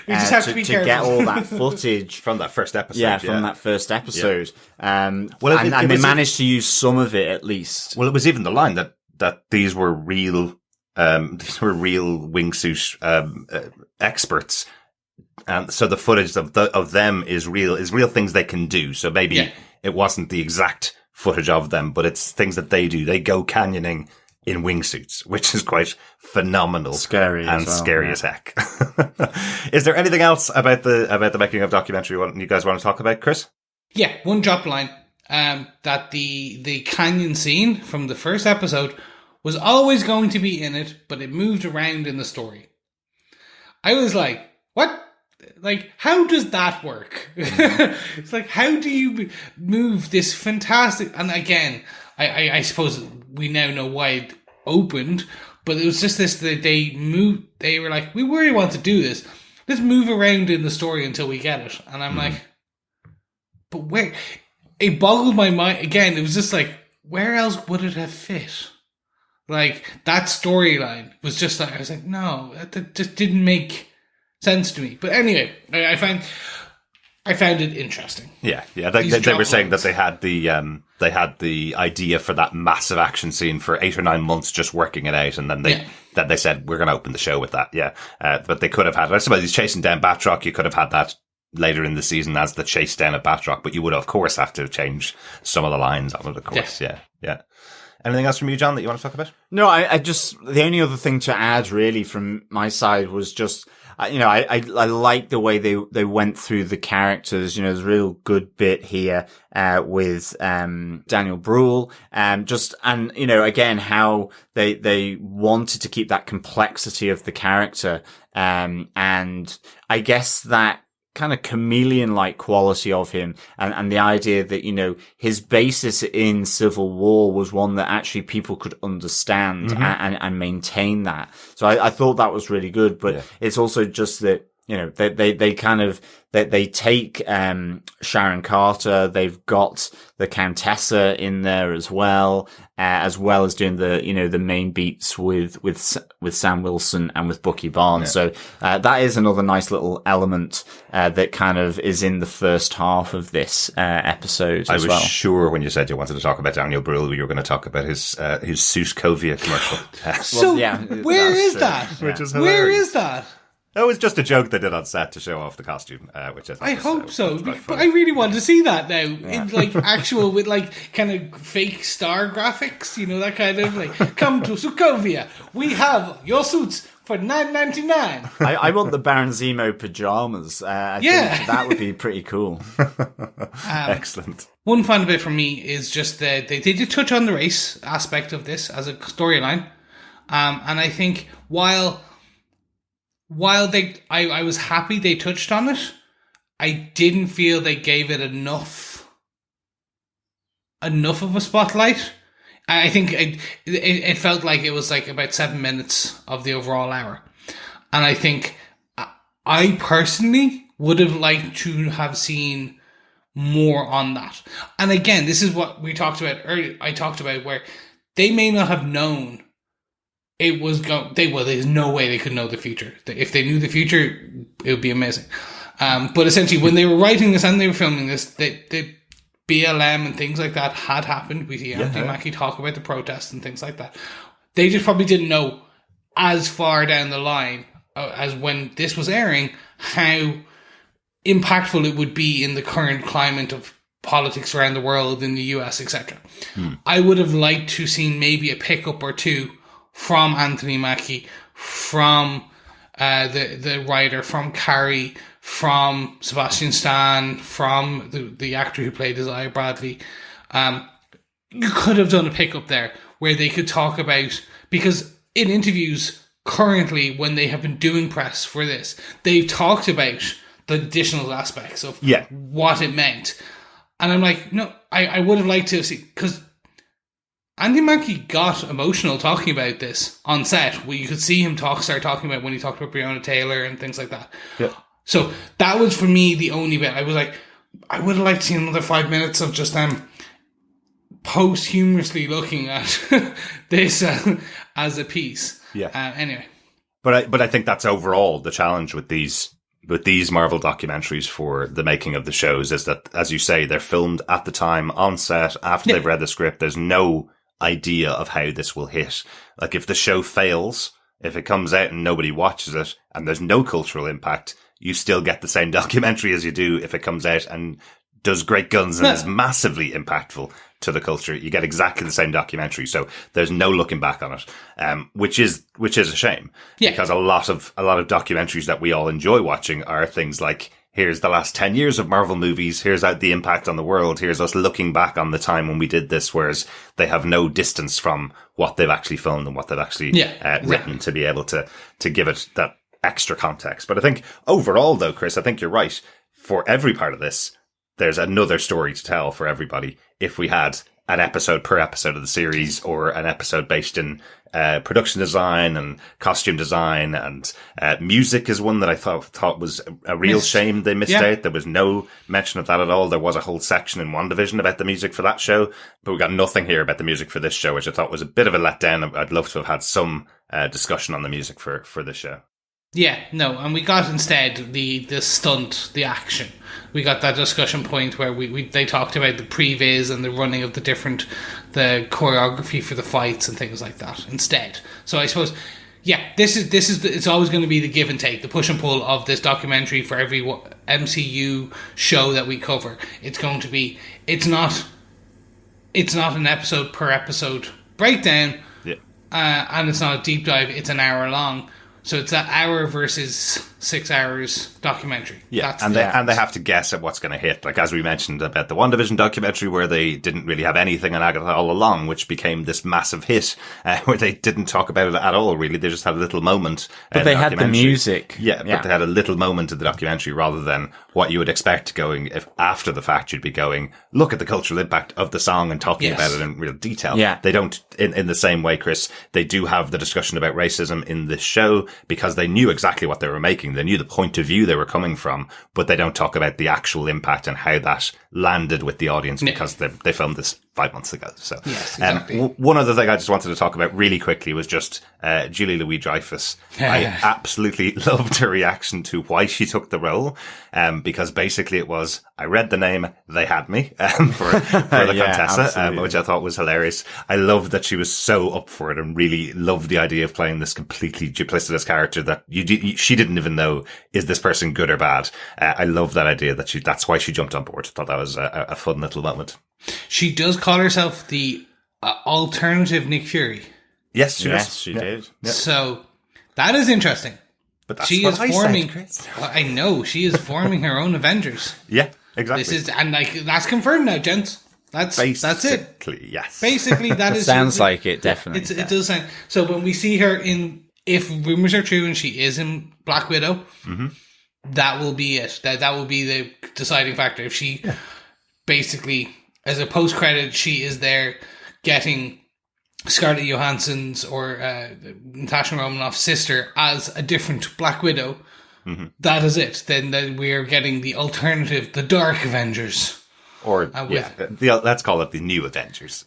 E: We just have to be careful.
D: To get all that footage
A: from that first episode.
D: Yeah, from that first episode. And they managed to use some of it at least.
A: Well, it was even the line that these were real these were real wingsuit, experts. And so the footage of them is real things they can do. So maybe it wasn't the exact footage of them, but it's things that they do. They go canyoning in wingsuits, which is quite phenomenal.
D: Scary
A: as heck. Is there anything else about the making of documentary you guys want to talk about, Chris?
E: Yeah, one drop line, that the canyon scene from the first episode was always going to be in it, but it moved around in the story. I was like, what? Like, how does that work? It's like, how do you move this fantastic... And again, I suppose we now know why it opened, but it was just this, that they were like, we really want to do this. Let's move around in the story until we get it. And I'm like, but where? It boggled my mind. Again, it was just like, where else would it have fit? Like, that storyline was just like, I was like, no, that just didn't make sense to me. But anyway, I found it interesting.
A: Yeah. They were saying that they had the idea for that massive action scene for 8 or 9 months, just working it out, and then they said we're going to open the show with that. Yeah, but they could have had. I suppose he's chasing down Batroc. You could have had that later in the season as the chase down of Batroc, but you would of course have to change some of the lines on it. Of course, yeah. Anything else from you, John, that you want to talk about?
D: No, I just, the only other thing to add really from my side was just, I like the way they went through the characters. There's a real good bit here, with, Daniel Bruhl, again, how they wanted to keep that complexity of the character. And I guess that kind of chameleon-like quality of him, and the idea that, his basis in Civil War was one that actually people could understand and maintain that. So I thought that was really good, but it's also just that, they take, Sharon Carter, they've got the Countessa in there as well as doing the main beats with Sam Wilson and with Bucky Barnes. So, that is another nice little element, that kind of is in the first half of this, episode as well.
A: I was sure when you said you wanted to talk about Daniel Bruhl, you were going to talk about his Suscovia commercial.
E: Where is that?
A: Which is hilarious.
E: Where is that?
A: That was just a joke they did on set to show off the costume, which I
E: hope so. But I really want to see that now in actual with kind of fake star graphics, that kind of come to Sokovia. We have your suits for $9.99.
D: I want the Baron Zemo pajamas. I think that would be pretty cool.
A: Excellent. One
E: final bit from me is just that they did touch on the race aspect of this as a storyline, and I think while I was happy they touched on it, I didn't feel they gave it enough of a spotlight. I think it felt like it was about 7 minutes of the overall hour. And I think I personally would have liked to have seen more on that. And again, this is what we talked about earlier. I talked about where they may not have known it was there's no way they could know the future. If they knew the future, it would be amazing. But essentially, when they were writing this and they were filming this, the BLM and things like that had happened. We see Anthony Mackie talk about the protests and things like that. They just probably didn't know as far down the line as when this was airing how impactful it would be in the current climate of politics around the world, in the US, etc. I would have liked to seen maybe a pickup or two from Anthony Mackie, from the writer, from Carrie, from Sebastian Stan, from the actor who played Isaiah Bradley. You could have done a pickup there where they could talk about, because in interviews currently when they have been doing press for this, they've talked about the additional aspects of what it meant. And I'm like, no, I would have liked to have seen, because Andy Mackie got emotional talking about this on set, where you could see him start talking about when he talked about Breonna Taylor and things like that. Yeah. So that was for me the only bit. I was like, I would have liked to see another 5 minutes of just them posthumously looking at this as a piece. Yeah. Anyway.
A: But I think that's overall the challenge with these Marvel documentaries for the making of the shows is that, as you say, they're filmed at the time on set after they've read the script. There's no idea of how this will hit. Like if the show fails, if it comes out and nobody watches it and there's no cultural impact, you still get the same documentary as you do if it comes out and does great guns and is massively impactful to the culture. You get exactly the same documentary. So there's no looking back on it, which is a shame because a lot of documentaries that we all enjoy watching are things like, here's the last 10 years of Marvel movies. Here's the impact on the world. Here's us looking back on the time when we did this, whereas they have no distance from what they've actually filmed and what they've actually written to be able to give it that extra context. But I think overall though, Chris, I think you're right. For every part of this, there's another story to tell for everybody. If we had an episode per episode of the series or an episode based in production design and costume design and music is one that I thought was a real shame they missed out. There was no mention of that at all. There was a whole section in WandaVision about the music for that show, but we got nothing here about the music for this show, which I thought was a bit of a letdown. I'd love to have had some discussion on the music for this show.
E: Yeah, no, and we got instead the stunt, the action. We got that discussion point where they talked about the previs and the running of the choreography for the fights and things like that instead. So I suppose, this is it's always going to be the give and take, the push and pull of this documentary for every MCU show that we cover. It's going to be, it's not an episode per episode breakdown, and it's not a deep dive. It's an hour long. So it's that hour versus 6 hours documentary.
A: Yeah, and they have to guess at what's going to hit. Like as we mentioned about the WandaVision documentary, where they didn't really have anything on Agatha all along, which became this massive hit, where they didn't talk about it at all. Really, they just had a little moment.
D: But they had the music.
A: Yeah, but they had a little moment in the documentary rather than what you would expect going. If after the fact you'd be going, look at the cultural impact of the song and talking about it in real detail.
D: Yeah,
A: they don't in the same way, Chris. They do have the discussion about racism in this show because they knew exactly what they were making. They knew the point of view they were coming from, but they don't talk about the actual impact and how that landed with the audience because they filmed this 5 months ago. So,
E: yes, exactly.
A: One other thing I just wanted to talk about really quickly was just Julie Louis-Dreyfus. I absolutely loved her reaction to why she took the role, because basically it was, I read the name, they had me for the Contessa, which I thought was hilarious. I loved that she was so up for it and really loved the idea of playing this completely duplicitous character that she didn't even know, is this person good or bad? I love that idea that's why she jumped on board. I thought that was a fun little moment.
E: She does call herself the alternative Nick Fury.
A: Yes,
D: she did.
E: Yeah. So that is interesting.
A: But that's
E: she
A: what
E: is
A: I
E: forming.
A: Said, Chris.
E: I know she is forming her own Avengers.
A: Yeah, exactly.
E: This is that's confirmed now, gents. That's it.
A: Yes.
E: Basically, that is.
D: Sounds like it. Definitely.
E: It does sound. So when we see her if rumors are true and she is in Black Widow, that will be it. That will be the deciding factor. If she basically, as a post credit, she is there getting Scarlett Johansson's or Natasha Romanoff's sister as a different Black Widow. That is it. Then we are getting the alternative, the Dark Avengers.
A: Or let's call it the New Avengers.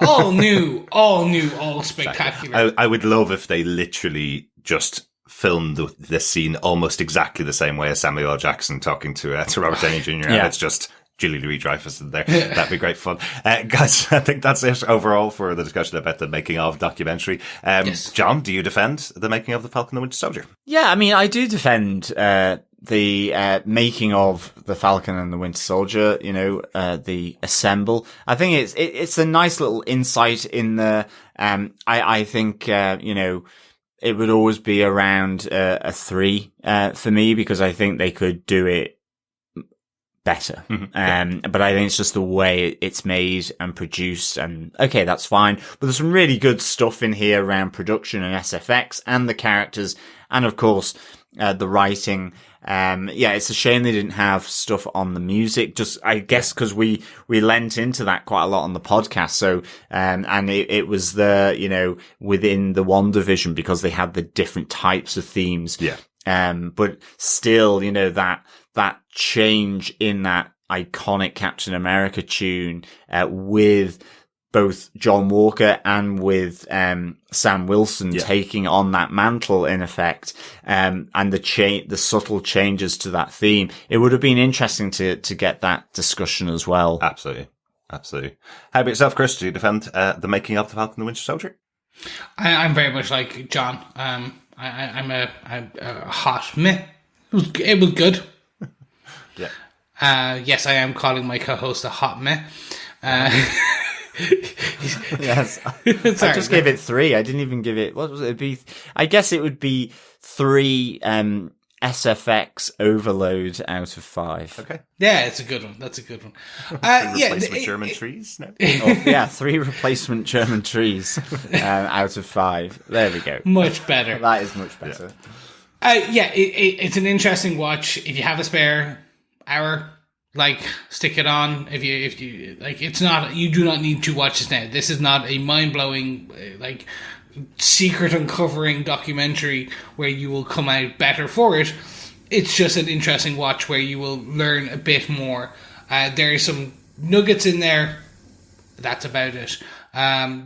E: All new, all spectacular.
A: I would love if they literally just filmed this scene almost exactly the same way as Samuel L. Jackson talking to Robert Downey Jr. And it's just Julie Louis-Dreyfus in there. That'd be great fun. Guys, I think that's it overall for the discussion about the Making of documentary. Yes. John, do you defend the Making of the Falcon and the Winter Soldier?
D: Yeah, I mean, I do defend the Making of the Falcon and the Winter Soldier, the Assemble. I think it's a nice little insight in the, I think, it would always be around a 3 for me, because I think they could do it better. But I think it's just the way it's made and produced, and okay, that's fine. But there's some really good stuff in here around production and SFX and the characters, and of course, the writing. It's a shame they didn't have stuff on the music, just, I guess, because we lent into that quite a lot on the podcast. So, and it was within the WandaVision, because they had the different types of themes. Yeah. But still, that change in that iconic Captain America tune, with both John Walker and with Sam Wilson taking on that mantle in effect, and the subtle changes to that theme. It would have been interesting to get that discussion as well.
A: Absolutely. Absolutely. How about yourself, Chris? Do you defend the Making of the Falcon and the Winter Soldier?
E: I'm very much like John. I'm a hot meh. It was good.
A: Yeah.
E: Yes, I am calling my co-host a hot meh.
D: Yes. I just gave it 3. I didn't even give it, what was it? I guess it would be 3 SFX overload out of 5.
A: Okay.
E: Yeah, it's a good one. That's a good one.
A: Replacement German trees? No?
D: Yeah, 3 replacement German trees out of 5. There we go.
E: Much better.
D: That is much better.
E: It's an interesting watch. If you have a spare hour, like, stick it on. If you like, it's not, you do not need to watch this now. This is not a mind-blowing, like, secret uncovering documentary where you will come out better for it. It's just an interesting watch where you will learn a bit more. There are some nuggets in there. That's about it.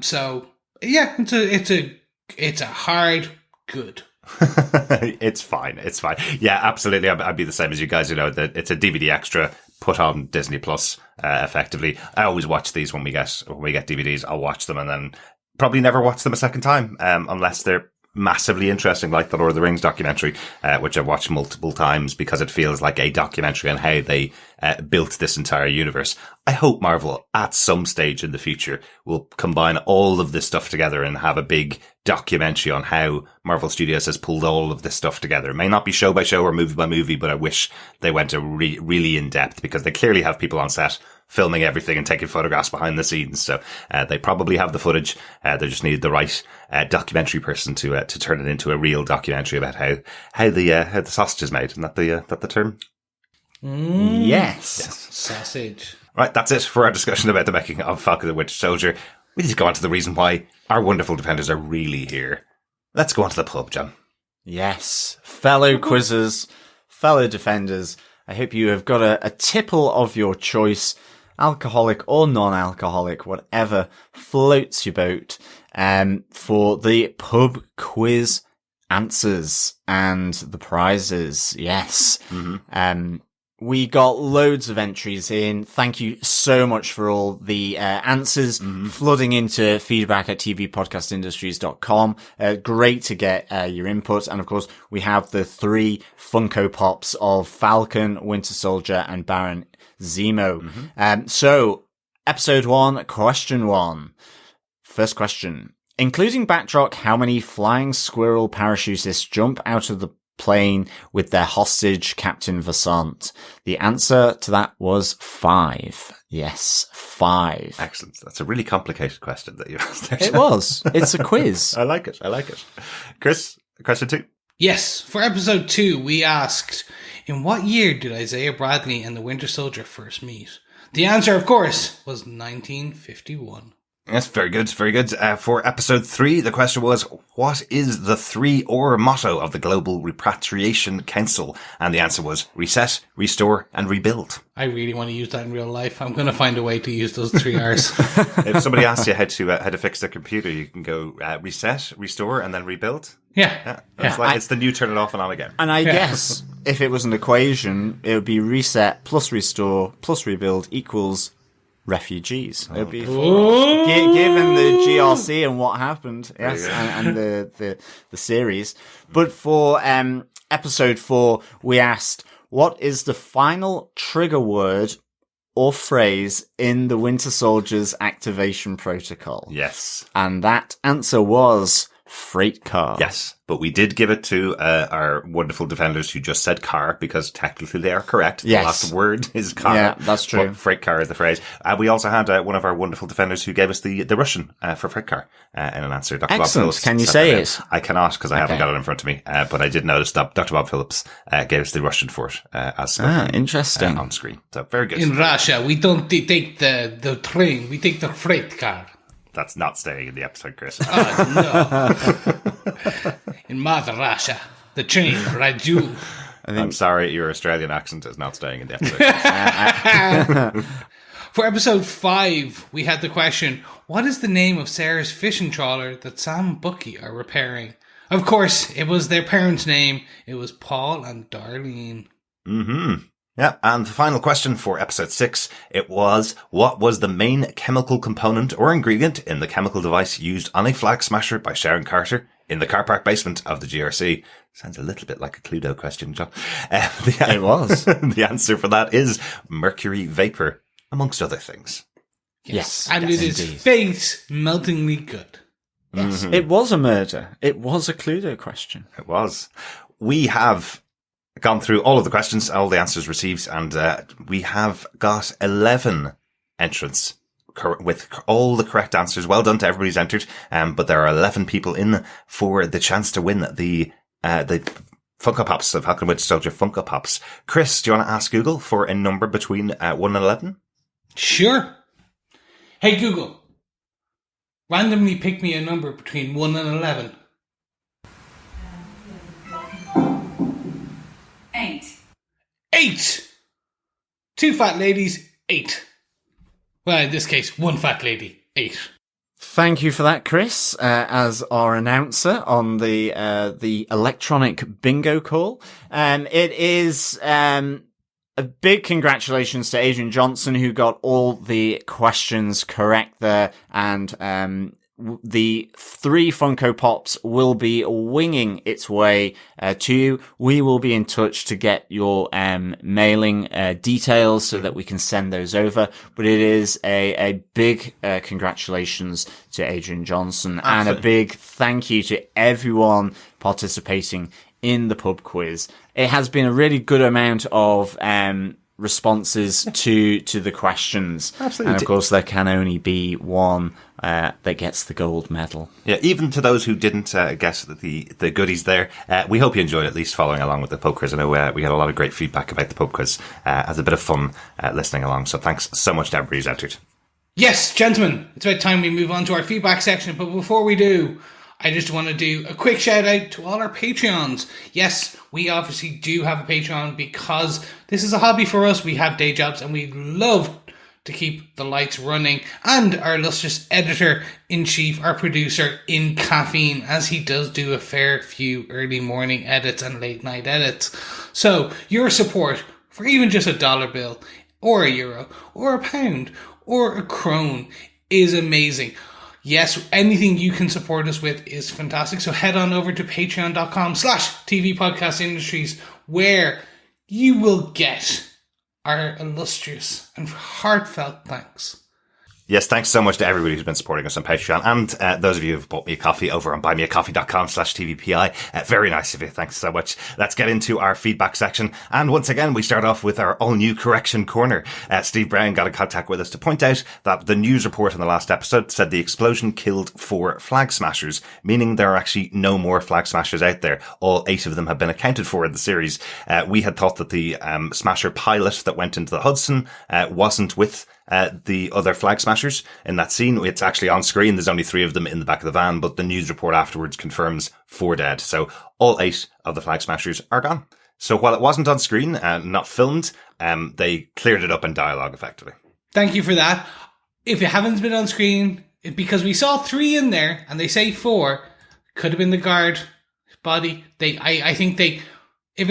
E: So yeah, it's a hard good.
A: It's fine. Yeah, absolutely. I'd be the same as you guys. You know, that it's a DVD extra put on Disney Plus. Effectively, I always watch these when we get DVDs. I'll watch them and then probably never watch them a second time, unless they're massively interesting, like the Lord of the Rings documentary, which I've watched multiple times because it feels like a documentary on how they built this entire universe. I hope Marvel at some stage in the future will combine all of this stuff together and have a big documentary on how Marvel Studios has pulled all of this stuff together. It may not be show by show or movie by movie, but I wish they went really in depth, because they clearly have people on set filming everything and taking photographs behind the scenes. So they probably have the footage. They just need the right documentary person to turn it into a real documentary about how the sausage is made. Isn't that the term?
D: Yes.
E: Sausage.
A: Right, that's it for our discussion about the Making of Falcon and the Winter Soldier. We need to go on to the reason why our wonderful defenders are really here. Let's go on to the pub, John.
D: Yes. Fellow quizzers, fellow defenders, I hope you have got a tipple of your choice, alcoholic or non-alcoholic, whatever floats your boat, for the pub quiz answers and the prizes. Yes. Mm-hmm. We got loads of entries in. Thank you so much for all the answers flooding into feedback at tvpodcastindustries.com. Great to get your input. And of course, we have the 3 Funko Pops of Falcon, Winter Soldier, and Baron Zemo. So, episode 1, question 1. First question. Including Batroc, how many flying squirrel parachutists jump out of the plane with their hostage, Captain Vassant? The answer to that was 5. Yes, 5.
A: Excellent. That's a really complicated question that you asked there.
D: It was. It's a quiz.
A: I like it. Chris, question 2.
E: Yes, for episode 2, we asked, in what year did Isaiah Bradley and the Winter Soldier first meet? The answer, of course, was 1951.
A: Yes, very good, very good. For episode 3, the question was, what is the 3-R motto of the Global Repatriation Council? And the answer was reset, restore, and rebuild.
E: I really want to use that in real life. I'm going to find a way to use those 3 R's.
A: If somebody asks you how to fix their computer, you can go reset, restore, and then rebuild.
E: Yeah.
A: It's the new turn it off and on again.
D: And I guess if it was an equation, it would be reset plus restore plus rebuild equals refugees. It would be given the GRC and what happened, yes, and the series. But for episode 4, we asked, what is the final trigger word or phrase in the Winter Soldier's activation protocol?
A: Yes.
D: And that answer was freight car.
A: Yes, but we did give it to our wonderful defenders who just said car, because technically they are correct.
D: Yes.
A: The last word is car.
D: Yeah, that's true.
A: But freight car is the phrase. We also had one of our wonderful defenders who gave us the Russian for freight car in an answer. Dr. Bob
D: Excellent.
A: Phillips.
D: Can you say it?
A: I cannot, because I haven't got it in front of me. But I did notice that Dr. Bob Phillips gave us the Russian for it as spoken,
D: interesting.
A: on screen. So very good.
E: In Russia, we don't take the train, we take the freight car.
A: That's not staying in the episode, Chris.
E: Oh, no. In Mother Russia, the train rides you.
A: I'm sorry, your Australian accent is not staying in the episode.
E: For episode 5, we had the question, what is the name of Sarah's fishing trawler that Sam and Bucky are repairing? Of course, it was their parents' name. It was Paul and Darlene.
A: Mm-hmm. Yeah, and the final question for episode 6, it was, what was the main chemical component or ingredient in the chemical device used on a flag smasher by Sharon Carter in the car park basement of the GRC? Sounds a little bit like a Cluedo question, John.
D: It was.
A: The answer for that is Mercury Vapour, amongst other things.
D: Yes.
E: And
D: yes,
E: it is
D: indeed.
E: face-meltingly good.
D: Yes. It was a murder. It was a Cluedo question.
A: It was. We have gone through all of the questions, all the answers received, and we have got 11 entrants with all the correct answers. Well done to everybody who's entered. But there are 11 people in for the chance to win the Funko Pops, the Falcon Winter Soldier Funko Pops. Chris, do you want to ask Google for a number between 1 and 11?
E: Sure. Hey, Google. Randomly pick me a number between 1 and 11.
F: 8.
E: 8! 2 fat ladies, 8. Well, in this case, 1 fat lady, 8.
D: Thank you for that, Chris, as our announcer on the electronic bingo call. It is a big congratulations to Adrian Johnson, who got all the questions correct there, and the 3 Funko Pops will be winging its way to you. We will be in touch to get your mailing details so that we can send those over. But it is a big congratulations to Adrian Johnson.
A: Absolutely.
D: And a big thank you to everyone participating in the pub quiz. It has been a really good amount of responses to the questions.
A: Absolutely.
D: And of course, there can only be one that gets the gold medal.
A: Yeah, even to those who didn't guess the goodies there, we hope you enjoyed at least following along with the pub quiz. I know we had a lot of great feedback about the pub quiz as a bit of fun listening along. So thanks so much to everybody who's entered.
E: Yes, gentlemen, it's about time we move on to our feedback section. But before we do, I just want to do a quick shout out to all our Patreons. Yes, we obviously do have a Patreon because this is a hobby for us. We have day jobs and we love to keep the lights running. And our illustrious editor-in-chief, our producer in caffeine, as he does do a fair few early morning edits and late night edits. So your support for even just $1 bill or €1 or £1 or £1 is amazing. Yes, anything you can support us with is fantastic. So head on over to patreon.com/TV Podcast Industries, where you will get our illustrious and heartfelt thanks.
A: Yes, thanks so much to everybody who's been supporting us on Patreon, and those of you who've bought me a coffee over on buymeacoffee.com/TVPI. Very nice of you. Thanks so much. Let's get into our feedback section. And once again, we start off with our all-new correction corner. Steve Brown got in contact with us to point out that the news report in the last episode said the explosion killed 4 flag smashers, meaning there are actually no more flag smashers out there. All 8 of them have been accounted for in the series. We had thought that the smasher pilot that went into the Hudson wasn't with the other flag smashers in that scene. It's actually on screen. There's only 3 of them in the back of the van, but the news report afterwards confirms 4 dead. So all 8 of the flag smashers are gone. So while it wasn't on screen and not filmed, they cleared it up in dialogue effectively.
E: Thank you for that. If it haven't been on screen, because we saw 3 in there and they say 4, could have been the guard body. I think if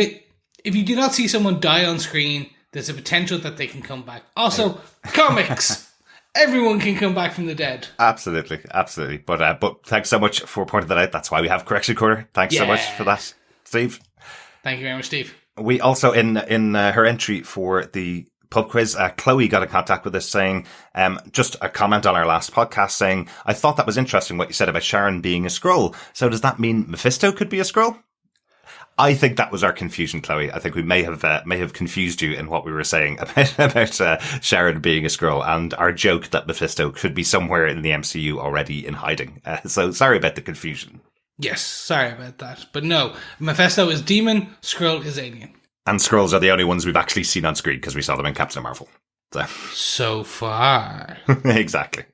E: you do not see someone die on screen, there's a potential that they can come back. Also, comics. Everyone can come back from the dead. Absolutely.
A: But thanks so much for pointing that out. That's why we have Correction Corner. Thanks so much for that, Steve.
E: Thank you very much, Steve.
A: We also, in her entry for the pub quiz, Chloe got in contact with us saying, just a comment on our last podcast saying, I thought that was interesting what you said about Sharon being a Skrull. So does that mean Mephisto could be a Skrull? I think that was our confusion, Chloe. I think we may have confused you in what we were saying about Sharon being a Skrull, and our joke that Mephisto could be somewhere in the MCU already in hiding. So sorry about the confusion.
E: Yes, sorry about that. But no, Mephisto is demon, Skrull is alien.
A: And Skrulls are the only ones we've actually seen on screen because we saw them in Captain Marvel.
E: So far.
A: Exactly.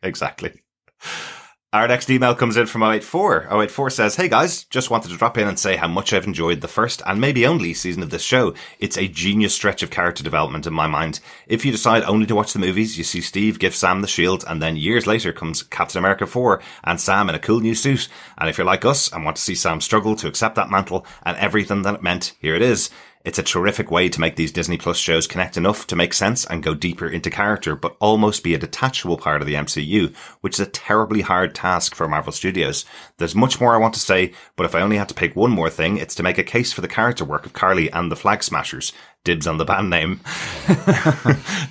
A: Our next email comes in from 084. 084 says, hey guys, just wanted to drop in and say how much I've enjoyed the first and maybe only season of this show. It's a genius stretch of character development in my mind. If you decide only to watch the movies, you see Steve give Sam the shield, and then years later comes Captain America 4 and Sam in a cool new suit. And if you're like us and want to see Sam struggle to accept that mantle and everything that it meant, here it is. It's a terrific way to make these Disney Plus shows connect enough to make sense and go deeper into character, but almost be a detachable part of the MCU, which is a terribly hard task for Marvel Studios. There's much more I want to say, but if I only had to pick one more thing, it's to make a case for the character work of Carly and the Flag Smashers. Dibs on the band name.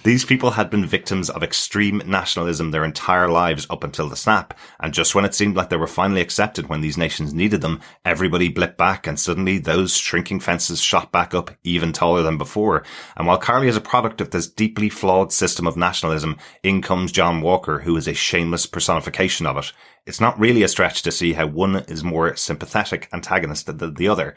A: These people had been victims of extreme nationalism their entire lives up until the snap, and just when it seemed like they were finally accepted when these nations needed them, everybody blipped back and suddenly those shrinking fences shot back up even taller than before. And while Carly is a product of this deeply flawed system of nationalism, in comes John Walker, who is a shameless personification of it. It's not really a stretch to see how one is more sympathetic antagonist than the other.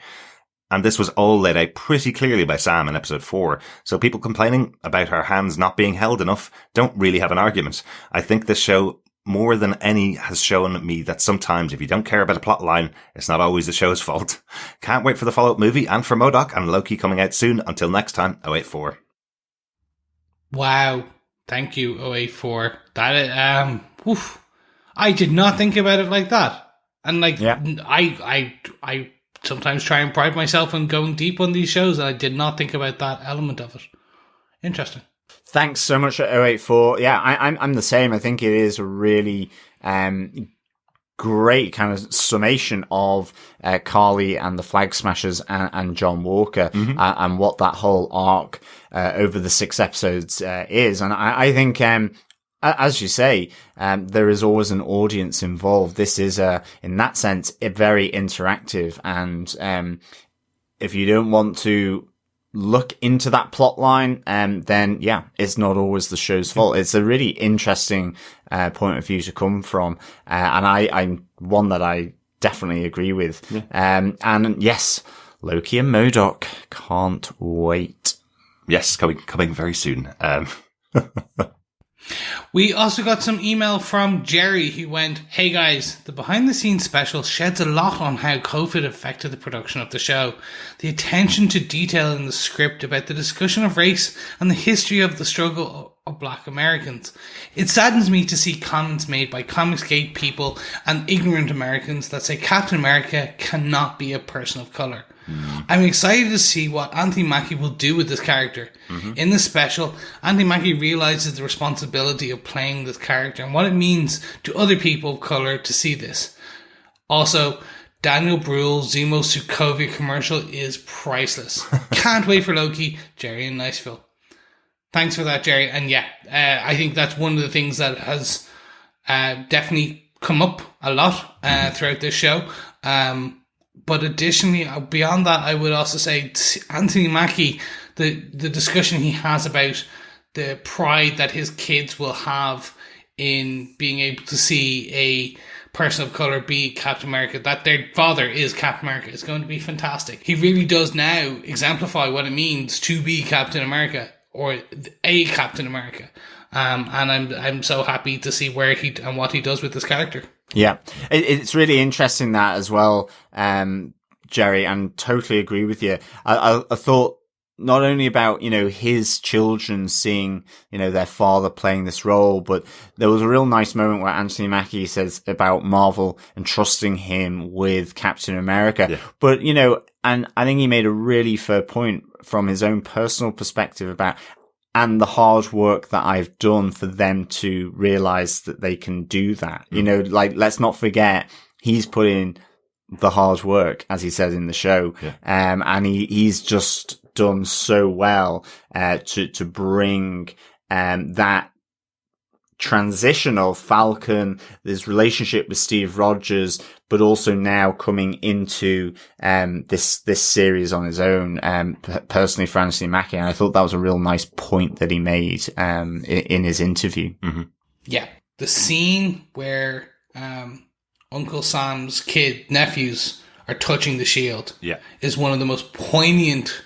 A: And this was all laid out pretty clearly by Sam in episode 4, so people complaining about her hands not being held enough don't really have an argument. I think this show, more than any, has shown me that sometimes if you don't care about a plot line, it's not always the show's fault. Can't wait for the follow-up movie and for MODOK and Loki coming out soon. Until next time, 084.
E: Wow. Thank you, 084. That, I did not think about it like that. And I sometimes try and pride myself on going deep on these shows, and I did not think about that element of it. Interesting.
D: Thanks so much, 084. Yeah, I'm the same. I think it is a really great kind of summation of Carly and the Flag Smashers and John Walker, and what that whole arc over the 6 episodes is. And I think as you say, there is always an audience involved. This is, in that sense, a very interactive. And if you don't want to look into that plot line, then yeah, it's not always the show's fault. It's a really interesting point of view to come from, and I'm one that I definitely agree with. Yeah. And yes, Loki and MODOK, can't wait.
A: Yes, coming very soon.
E: We also got some email from Jerry who went, "Hey guys, the behind the scenes special sheds a lot on how COVID affected the production of the show. The attention to detail in the script about the discussion of race and the history of the struggle of Black Americans. It saddens me to see comments made by Comicsgate people and ignorant Americans that say Captain America cannot be a person of colour. I'm excited to see what Anthony Mackie will do with this character. In the special, Anthony Mackie realises the responsibility of playing this character and what it means to other people of colour to see this. Also, Daniel Bruhl's Zemo Sokovia commercial is priceless. Can't wait for Loki, Jerry in Niceville." Thanks for that, Jerry. And yeah, I think that's one of the things that has definitely come up a lot throughout this show. But additionally, beyond that, I would also say Anthony Mackie, the discussion he has about the pride that his kids will have in being able to see a person of colour be Captain America, that their father is Captain America, is going to be fantastic. He really does now exemplify what it means to be Captain America, or a Captain America. And I'm so happy to see where he and what he does with this character.
D: Yeah, it's really interesting that as well, Jerry, and totally agree with you. I thought not only about, his children seeing, their father playing this role, but there was a real nice moment where Anthony Mackie says about Marvel and trusting him with Captain America. Yeah. But, and I think he made a really fair point from his own personal perspective about, and the hard work that I've done for them to realize that they can do that. Let's not forget, he's put in the hard work, as he said in the show. Yeah. And he's just done so well, to bring, that transition of Falcon, his relationship with Steve Rogers, but also now coming into this series on his own, personally for Anthony Mackie. And I thought that was a real nice point that he made in his interview. Mm-hmm.
E: Yeah, the scene where Uncle Sam's nephews are touching the shield, is one of the most poignant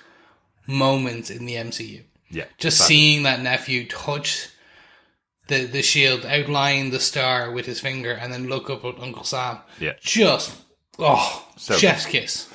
E: moments in the MCU. Yeah, just seeing that nephew touch the shield, outline the star with his finger, and then look up at Uncle Sam. Yeah. Just, so chef's kiss.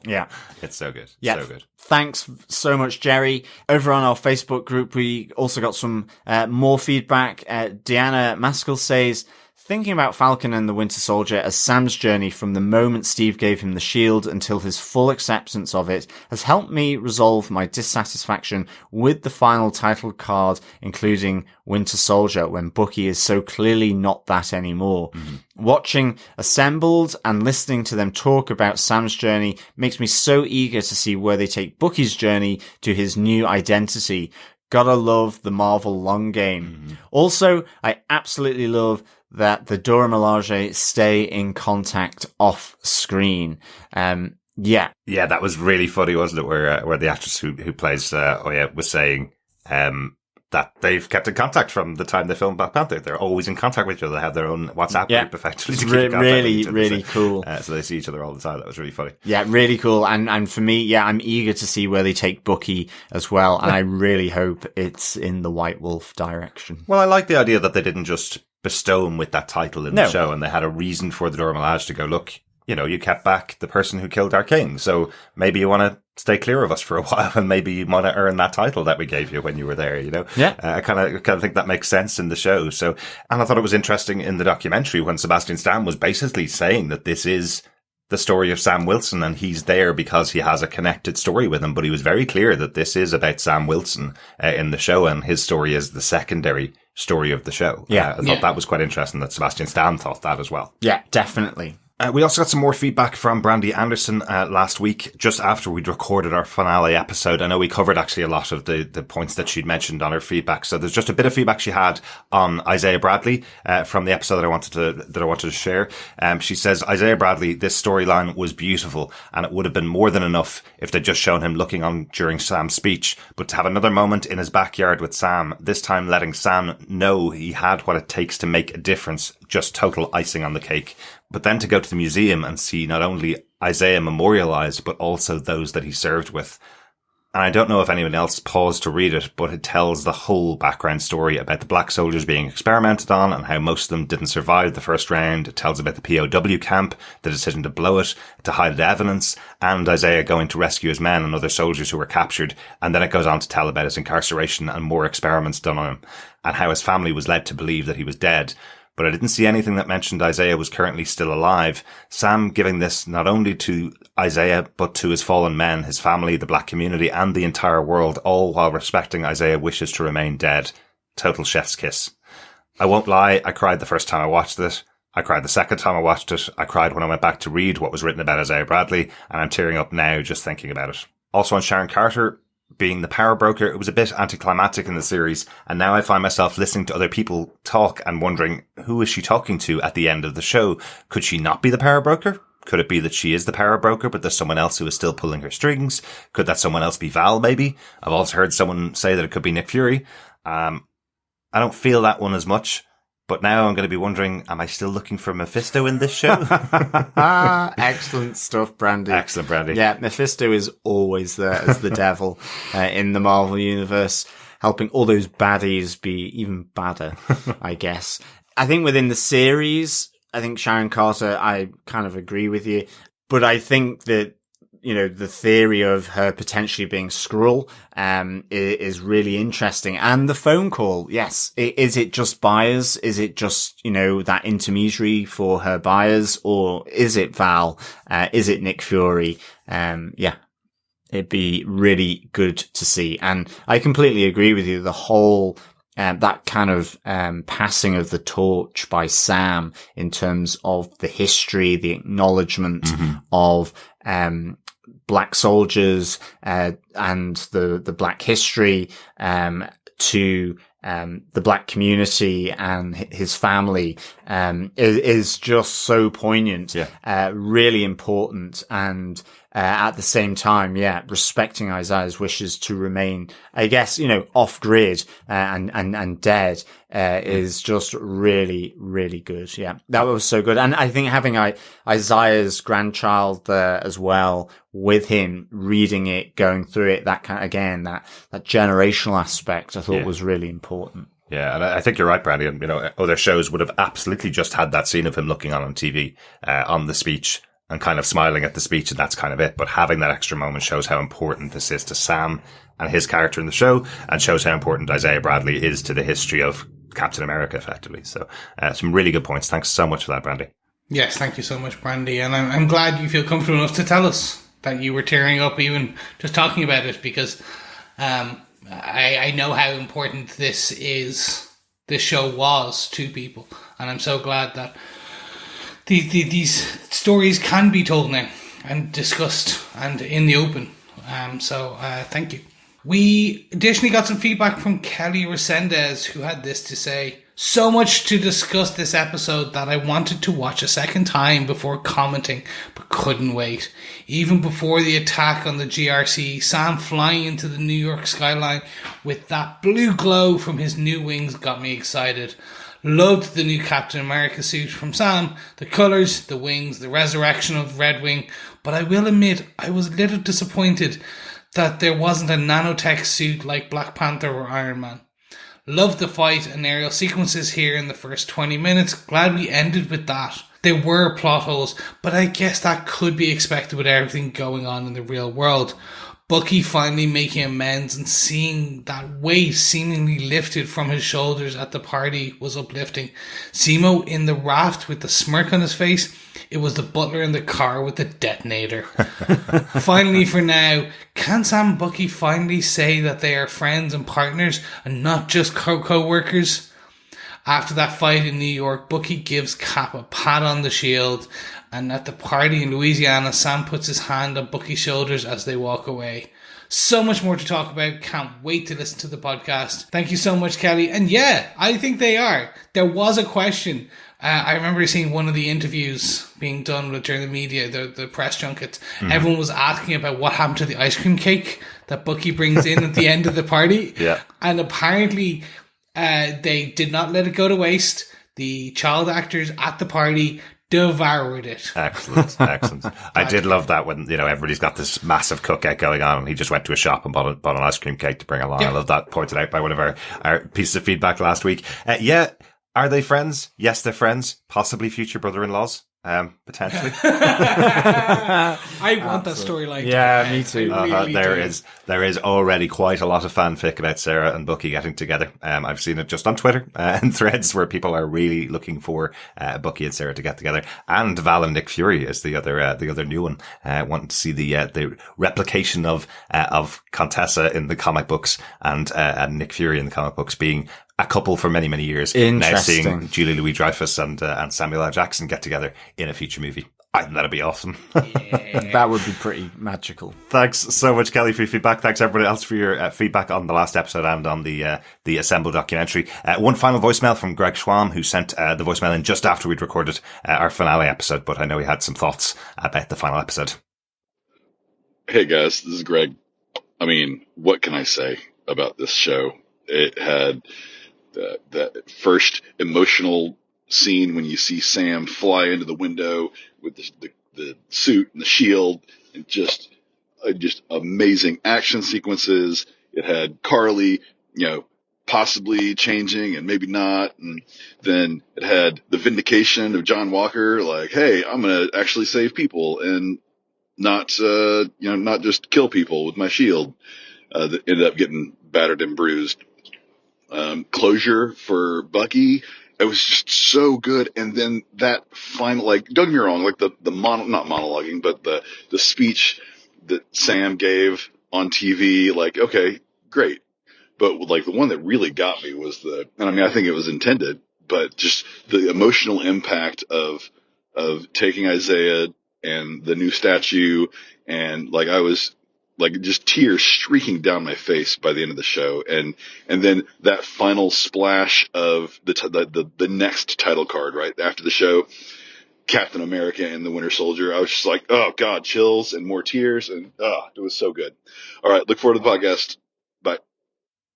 D: Yeah.
A: It's so good.
D: Yeah.
A: So good.
D: Thanks so much, Jerry. Over on our Facebook group, we also got some more feedback. Deanna Maskell says, Thinking about Falcon and the Winter Soldier as Sam's journey from the moment Steve gave him the shield until his full acceptance of it has helped me resolve my dissatisfaction with the final title card, including Winter Soldier, when Bucky is so clearly not that anymore. Watching Assembled and listening to them talk about Sam's journey makes me so eager to see where they take Bucky's journey to his new identity. Gotta love the Marvel long game. Also, I absolutely love that the Dora Milaje stay in contact off screen. Yeah,
A: that was really funny, wasn't it? Where the actress who plays Oya was saying that they've kept in contact from the time they filmed Black Panther. They're always in contact with each other. They have their own WhatsApp group, effectively.
D: It's
A: to keep in contact with each other.
D: really cool.
A: So they see each other all the time. That was really funny.
D: Yeah, really cool. And for me, I'm eager to see where they take Bucky as well. And I really hope it's in the White Wolf direction.
A: Well, I like the idea that they didn't just bestow him with that title in the show, and they had a reason for the Dora Milaje to go, look, you kept back the person who killed our king, so maybe you want to stay clear of us for a while, and maybe you want to earn that title that we gave you when you were there,
D: Yeah.
A: I kind of think that makes sense in the show. So, and I thought it was interesting in the documentary when Sebastian Stan was basically saying that this is the story of Sam Wilson, and he's there because he has a connected story with him, but he was very clear that this is about Sam Wilson in the show, and his story is the secondary story of the show. I thought that was quite interesting that Sebastian Stan thought that as well.
D: Yeah, definitely.
A: We also got some more feedback from Brandy Anderson last week, just after we'd recorded our finale episode. I know we covered actually a lot of the points that she'd mentioned on her feedback. So there's just a bit of feedback she had on Isaiah Bradley from the episode that I wanted to share. She says, Isaiah Bradley, this storyline was beautiful, and it would have been more than enough if they'd just shown him looking on during Sam's speech. But to have another moment in his backyard with Sam, this time letting Sam know he had what it takes to make a difference, just total icing on the cake. But then to go to the museum and see not only Isaiah memorialized, but also those that he served with. And I don't know if anyone else paused to read it, but it tells the whole background story about the black soldiers being experimented on and how most of them didn't survive the first round. It tells about the POW camp, the decision to blow it, to hide the evidence, and Isaiah going to rescue his men and other soldiers who were captured. And then it goes on to tell about his incarceration and more experiments done on him, and how his family was led to believe that he was dead. But I didn't see anything that mentioned Isaiah was currently still alive. Sam giving this not only to Isaiah, but to his fallen men, his family, the black community, and the entire world, all while respecting Isaiah's wishes to remain dead. Total chef's kiss. I won't lie, I cried the first time I watched it. I cried the second time I watched it. I cried when I went back to read what was written about Isaiah Bradley, and I'm tearing up now just thinking about it. Also on Sharon Carter being the power broker, it was a bit anticlimactic in the series, and now I find myself listening to other people talk and wondering, who is she talking to at the end of the show? Could she not be the power broker? Could it be that she is the power broker, but there's someone else who is still pulling her strings? Could that someone else be Val, maybe? I've also heard someone say that it could be Nick Fury. I don't feel that one as much, but now I'm going to be wondering, am I still looking for Mephisto in this show?
D: Excellent stuff, Brandy.
A: Excellent, Brandy.
D: Yeah, Mephisto is always there as the devil in the Marvel Universe, helping all those baddies be even badder, I guess. I think within the series, I think Sharon Carter, I kind of agree with you, but I think that the theory of her potentially being Squirrel, is really interesting. And the phone call, yes. Is it just buyers? Is it just, that intermediary for her buyers? Or is it Val? Is it Nick Fury? Yeah. It'd be really good to see. And I completely agree with you. The whole, that kind of, passing of the torch by Sam in terms of the history, the acknowledgement of, black soldiers, and the black history, to, the black community and his family, is just so poignant, really important. And, at the same time, respecting Isaiah's wishes to remain, I guess, off grid, and dead, is just really, really good. Yeah. That was so good. And I think having Isaiah's grandchild there as well with him reading it, going through it, that kind of, again, that generational aspect I thought was really important.
A: Yeah, and I think you're right, Brandy. And, other shows would have absolutely just had that scene of him looking on TV, on the speech, and kind of smiling at the speech, and that's kind of it. But having that extra moment shows how important this is to Sam and his character in the show, and shows how important Isaiah Bradley is to the history of Captain America, effectively. So some really good points. Thanks so much for that, Brandy.
E: Yes, thank you so much, Brandy. And I'm glad you feel comfortable enough to tell us that you were tearing up even just talking about it, because I know how important this show was to people. And I'm so glad that these stories can be told now and discussed and in the open. So thank you. We additionally got some feedback from Kelly Resendez, who had this to say: so much to discuss this episode that I wanted to watch a second time before commenting, but couldn't wait. Even before the attack on the GRC, Sam flying into the New York skyline with that blue glow from his new wings got me excited. Loved the new Captain America suit from Sam, the colours, the wings, the resurrection of Red Wing, but I will admit I was a little disappointed that there wasn't a nanotech suit like Black Panther or Iron Man. Loved the fight and aerial sequences here in the first 20 minutes. Glad we ended with that. There were plot holes, but I guess that could be expected with everything going on in the real world. Bucky finally making amends and seeing that weight seemingly lifted from his shoulders at the party was uplifting. Zemo in the raft with the smirk on his face. It was the butler in the car with the detonator. Finally, for now, can Sam and Bucky finally say that they are friends and partners and not just co-workers? After that fight in New York, Bucky gives Cap a pat on the shield, and at the party in Louisiana, Sam puts his hand on Bucky's shoulders as they walk away. So much more to talk about. Can't wait to listen to the podcast. Thank you so much, Kelly. And yeah, I think they are. There was a question. I remember seeing one of the interviews being done during the media, the press junkets. Mm-hmm. Everyone was asking about what happened to the ice cream cake that Bucky brings in at the end of the party. Yeah. And apparently they did not let it go to waste. The child actors at the party devoured it.
A: Excellent. I did love that when, everybody's got this massive cookout going on and he just went to a shop and bought an ice cream cake to bring along. Yeah. I love that, pointed out by one of our pieces of feedback last week. Are they friends? Yes, they're friends. Possibly future brother-in-laws. Potentially.
E: I want that storyline.
D: Yeah, me too.
A: There is already quite a lot of fanfic about Sarah and Bucky getting together. I've seen it just on Twitter and threads where people are really looking for Bucky and Sarah to get together. And Val and Nick Fury is the other new one. Wanting to see the replication of Contessa in the comic books and Nick Fury in the comic books being a couple for many, many years. Now seeing Julie Louis-Dreyfus and Samuel L. Jackson get together in a future movie. I think that'd be awesome.
D: Yeah. That would be pretty magical.
A: Thanks so much, Kelly, for your feedback. Thanks everybody else for your feedback on the last episode and on the Assemble documentary. One final voicemail from Greg Schwam, who sent the voicemail in just after we'd recorded our finale episode, but I know he had some thoughts about the final episode.
F: Hey guys, this is Greg. I mean, what can I say about this show? It had that first emotional scene when you see Sam fly into the window with the suit and the shield, and just amazing action sequences. It had Carly, possibly changing and maybe not. And then it had the vindication of John Walker, like, hey, I'm going to actually save people and not just kill people with my shield. That ended up getting battered and bruised. Closure for Bucky. It was just so good. And then that final, don't get me wrong, not monologuing, but the speech that Sam gave on TV, okay, great. But the one that really got me was I think it was intended, but just the emotional impact of taking Isaiah and the new statue. And I was just tears streaking down my face by the end of the show. And then that final splash of the next title card, right after the show, Captain America and the Winter Soldier. I was just like, oh God, chills and more tears. And it was so good. All right. Look forward to the podcast. Bye.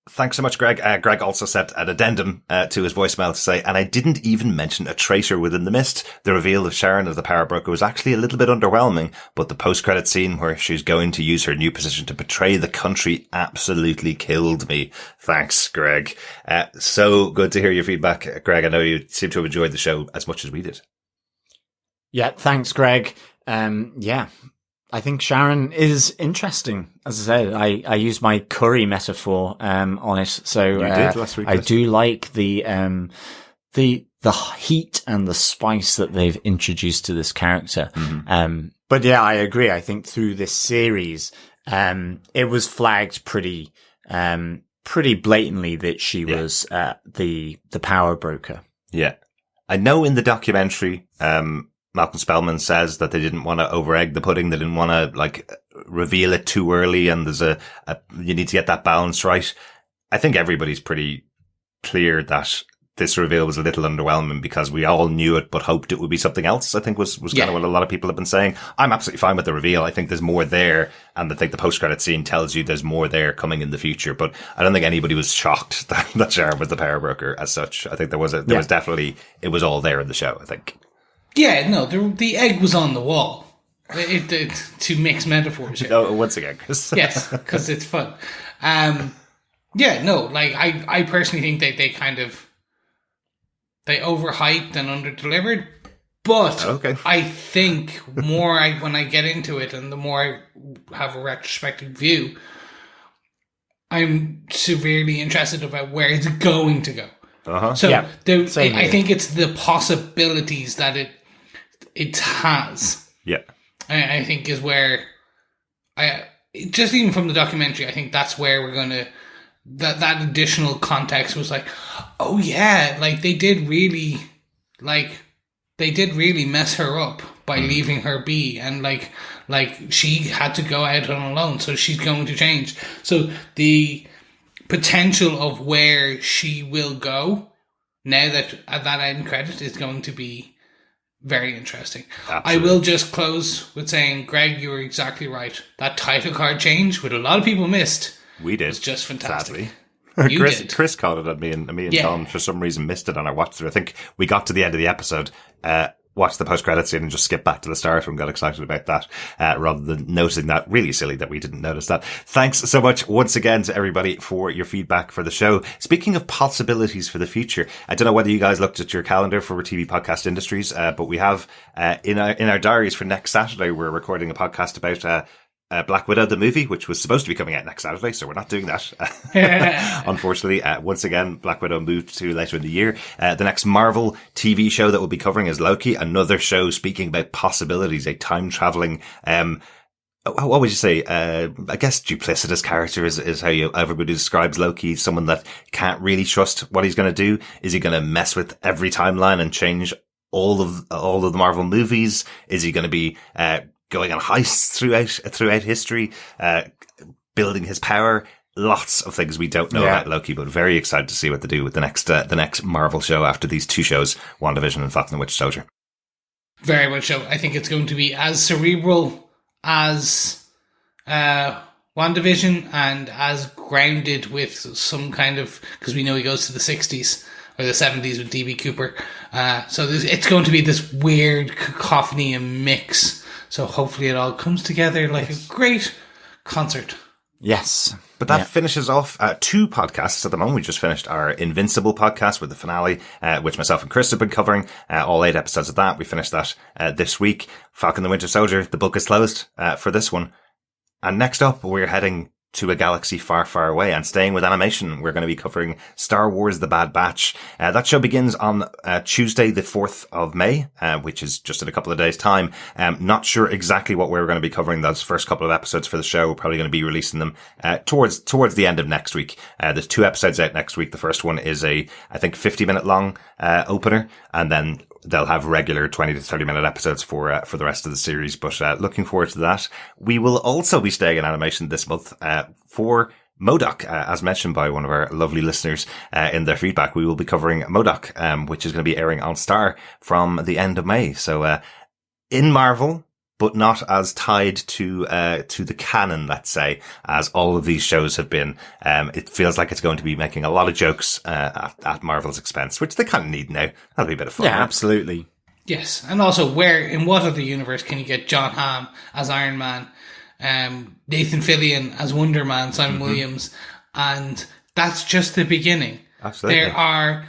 A: Thanks so much, Greg. Greg also sent an addendum to his voicemail to say, and I didn't even mention a traitor within the mist. The reveal of Sharon as the power broker was actually a little bit underwhelming, but the post-credit scene where she's going to use her new position to betray the country absolutely killed me. Thanks, Greg. So good to hear your feedback, Greg. I know you seem to have enjoyed the show as much as we did.
D: Yeah, thanks, Greg. I think Sharon is interesting. As I said, I used my curry metaphor on it. So
A: You did last week.
D: I do like the heat and the spice that they've introduced to this character. But yeah, I agree. I think through this series, it was flagged pretty blatantly that she was the power broker.
A: Yeah. I know in the documentary, Malcolm Spellman says that they didn't want to over-egg the pudding. They didn't want to, like, reveal it too early, and there's you need to get that balance right. I think everybody's pretty clear that this reveal was a little underwhelming because we all knew it but hoped it would be something else, I think was kind of what a lot of people have been saying. I'm absolutely fine with the reveal. I think there's more there, and I think the post-credit scene tells you there's more there coming in the future, but I don't think anybody was shocked that Sharon was the power broker as such. I think there was definitely, it was all there in the show, I think.
E: Yeah, no, the egg was on the wall. To mix metaphors here.
A: Oh, once again, Chris.
E: Yes, because it's fun. Yeah, no, like I personally think they kind of they overhyped and underdelivered. But I think when I get into it and the more I have a retrospective view, I'm severely interested about where it's going to go. So
D: Yeah,
E: I think it's the possibilities that it has.
A: Yeah.
E: I think is where just even from the documentary, I think that's where we're gonna that additional context was like, oh yeah, like they did really mess her up by leaving her be, and like she had to go out on alone, so she's going to change. So the potential of where she will go now that at that end credit is going to be very interesting. Absolutely. I will just close with saying, Greg, you were exactly right. That title card change, which a lot of people missed,
A: we did.
E: was just fantastic.
A: Sadly. Chris called it, and me and Tom for some reason missed it on our watch through. I think we got to the end of the episode, watched the post-credits scene and just skipped back to the start and got excited about that, rather than noticing that. Really silly that we didn't notice that. Thanks so much once again to everybody for your feedback for the show. Speaking of possibilities for the future, I don't know whether you guys looked at your calendar for TV Podcast Industries, but we have, in our diaries for next Saturday, we're recording a podcast about, Black Widow, the movie, which was supposed to be coming out next Saturday, so we're not doing that. Unfortunately, once again, Black Widow moved to later in the year. The next Marvel TV show that we'll be covering is Loki, another show speaking about possibilities, a time-traveling, what would you say? I guess duplicitous character is how everybody describes Loki. Someone that can't really trust what he's going to do. Is he going to mess with every timeline and change all of the Marvel movies? Is he going to be, going on heists throughout history, building his power? Lots of things we don't know about Loki, but very excited to see what they do with the next Marvel show after these two shows, WandaVision and Falcon and Winter Soldier.
E: Very much so. I think it's going to be as cerebral as WandaVision and as grounded with some kind of, because we know he goes to the 60s or the 70s with DB Cooper. So it's going to be this weird cacophony and mix. So hopefully it all comes together like a great concert.
D: Yes.
A: But that finishes off two podcasts at the moment. We just finished our Invincible podcast with the finale, which myself and Chris have been covering, all 8 episodes of that. We finished that this week. Falcon the Winter Soldier, the book is closed for this one. And next up, we're heading to a galaxy far, far away, and staying with animation, we're going to be covering Star Wars The Bad Batch. That show begins on Tuesday, the 4th of May, which is just in a couple of days' time. Not sure exactly what we're going to be covering those first couple of episodes for the show. We're probably going to be releasing them towards the end of next week. There's 2 episodes out next week. The first one is I think 50-minute long opener, and then they'll have regular 20 to 30-minute episodes for the rest of the series, but looking forward to that. We will also be staying in animation this month for MODOK, as mentioned by one of our lovely listeners in their feedback. We will be covering MODOK, which is going to be airing on Star from the end of May. So in Marvel, but not as tied to the canon, let's say, as all of these shows have been. It feels like it's going to be making a lot of jokes at Marvel's expense, which they kind of need now. That'll be a bit of fun.
D: Yeah, absolutely.
E: Yes, and also in what other universe can you get John Hamm as Iron Man, Nathan Fillion as Wonder Man, Simon Williams, and that's just the beginning.
A: Absolutely.
E: There are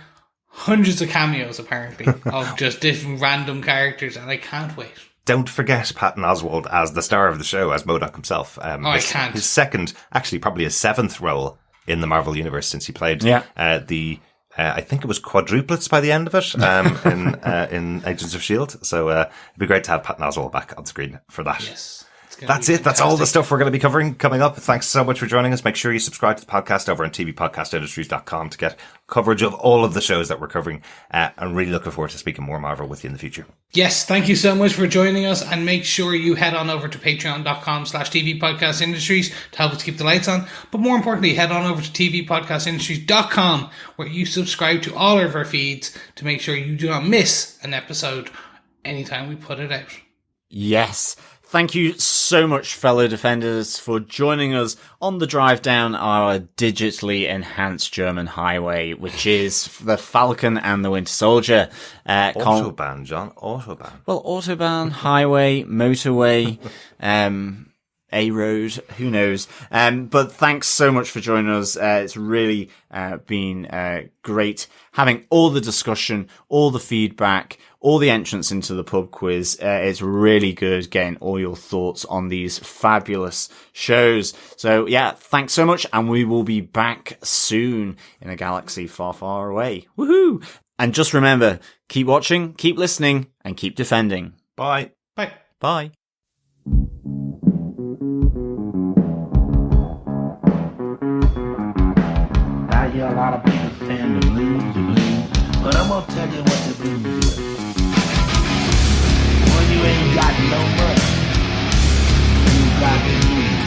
E: hundreds of cameos, apparently, of just different random characters, and I can't wait.
A: don't forget Patton Oswalt as the star of the show, as MODOK himself.
E: I can't.
A: His second, actually probably his seventh role in the Marvel Universe since he played I think it was quadruplets by the end of it in Agents of S.H.I.E.L.D. So it'd be great to have Patton Oswalt back on screen for that.
E: Yes.
A: That's it. That's all the stuff we're going to be covering coming up. Thanks so much for joining us. Make sure you subscribe to the podcast over on tvpodcastindustries.com to get coverage of all of the shows that we're covering. I'm really looking forward to speaking more Marvel with you in the future.
E: Yes, thank you so much for joining us, and make sure you head on over to patreon.com/tvpodcastindustries to help us keep the lights on. But more importantly, head on over to tvpodcastindustries.com where you subscribe to all of our feeds to make sure you do not miss an episode anytime we put it out.
D: Yes. Thank you so much, fellow defenders, for joining us on the drive down our digitally enhanced German highway, which is the Falcon and the Winter Soldier.
A: Autobahn, John. Autobahn.
D: Well, Autobahn, highway, motorway, A road, who knows. But thanks so much for joining us. It's really been great having all the discussion, all the feedback, all the entrants into the pub quiz. It's really good getting all your thoughts on these fabulous shows. So yeah, thanks so much. And we will be back soon in a galaxy far, far away. Woohoo! And just remember, keep watching, keep listening, and keep defending.
A: Bye.
E: Bye.
D: Bye.
C: I hear a lot of people saying the blues, but I'm gonna tell you what the blues is. When you ain't got no money, you got the blues.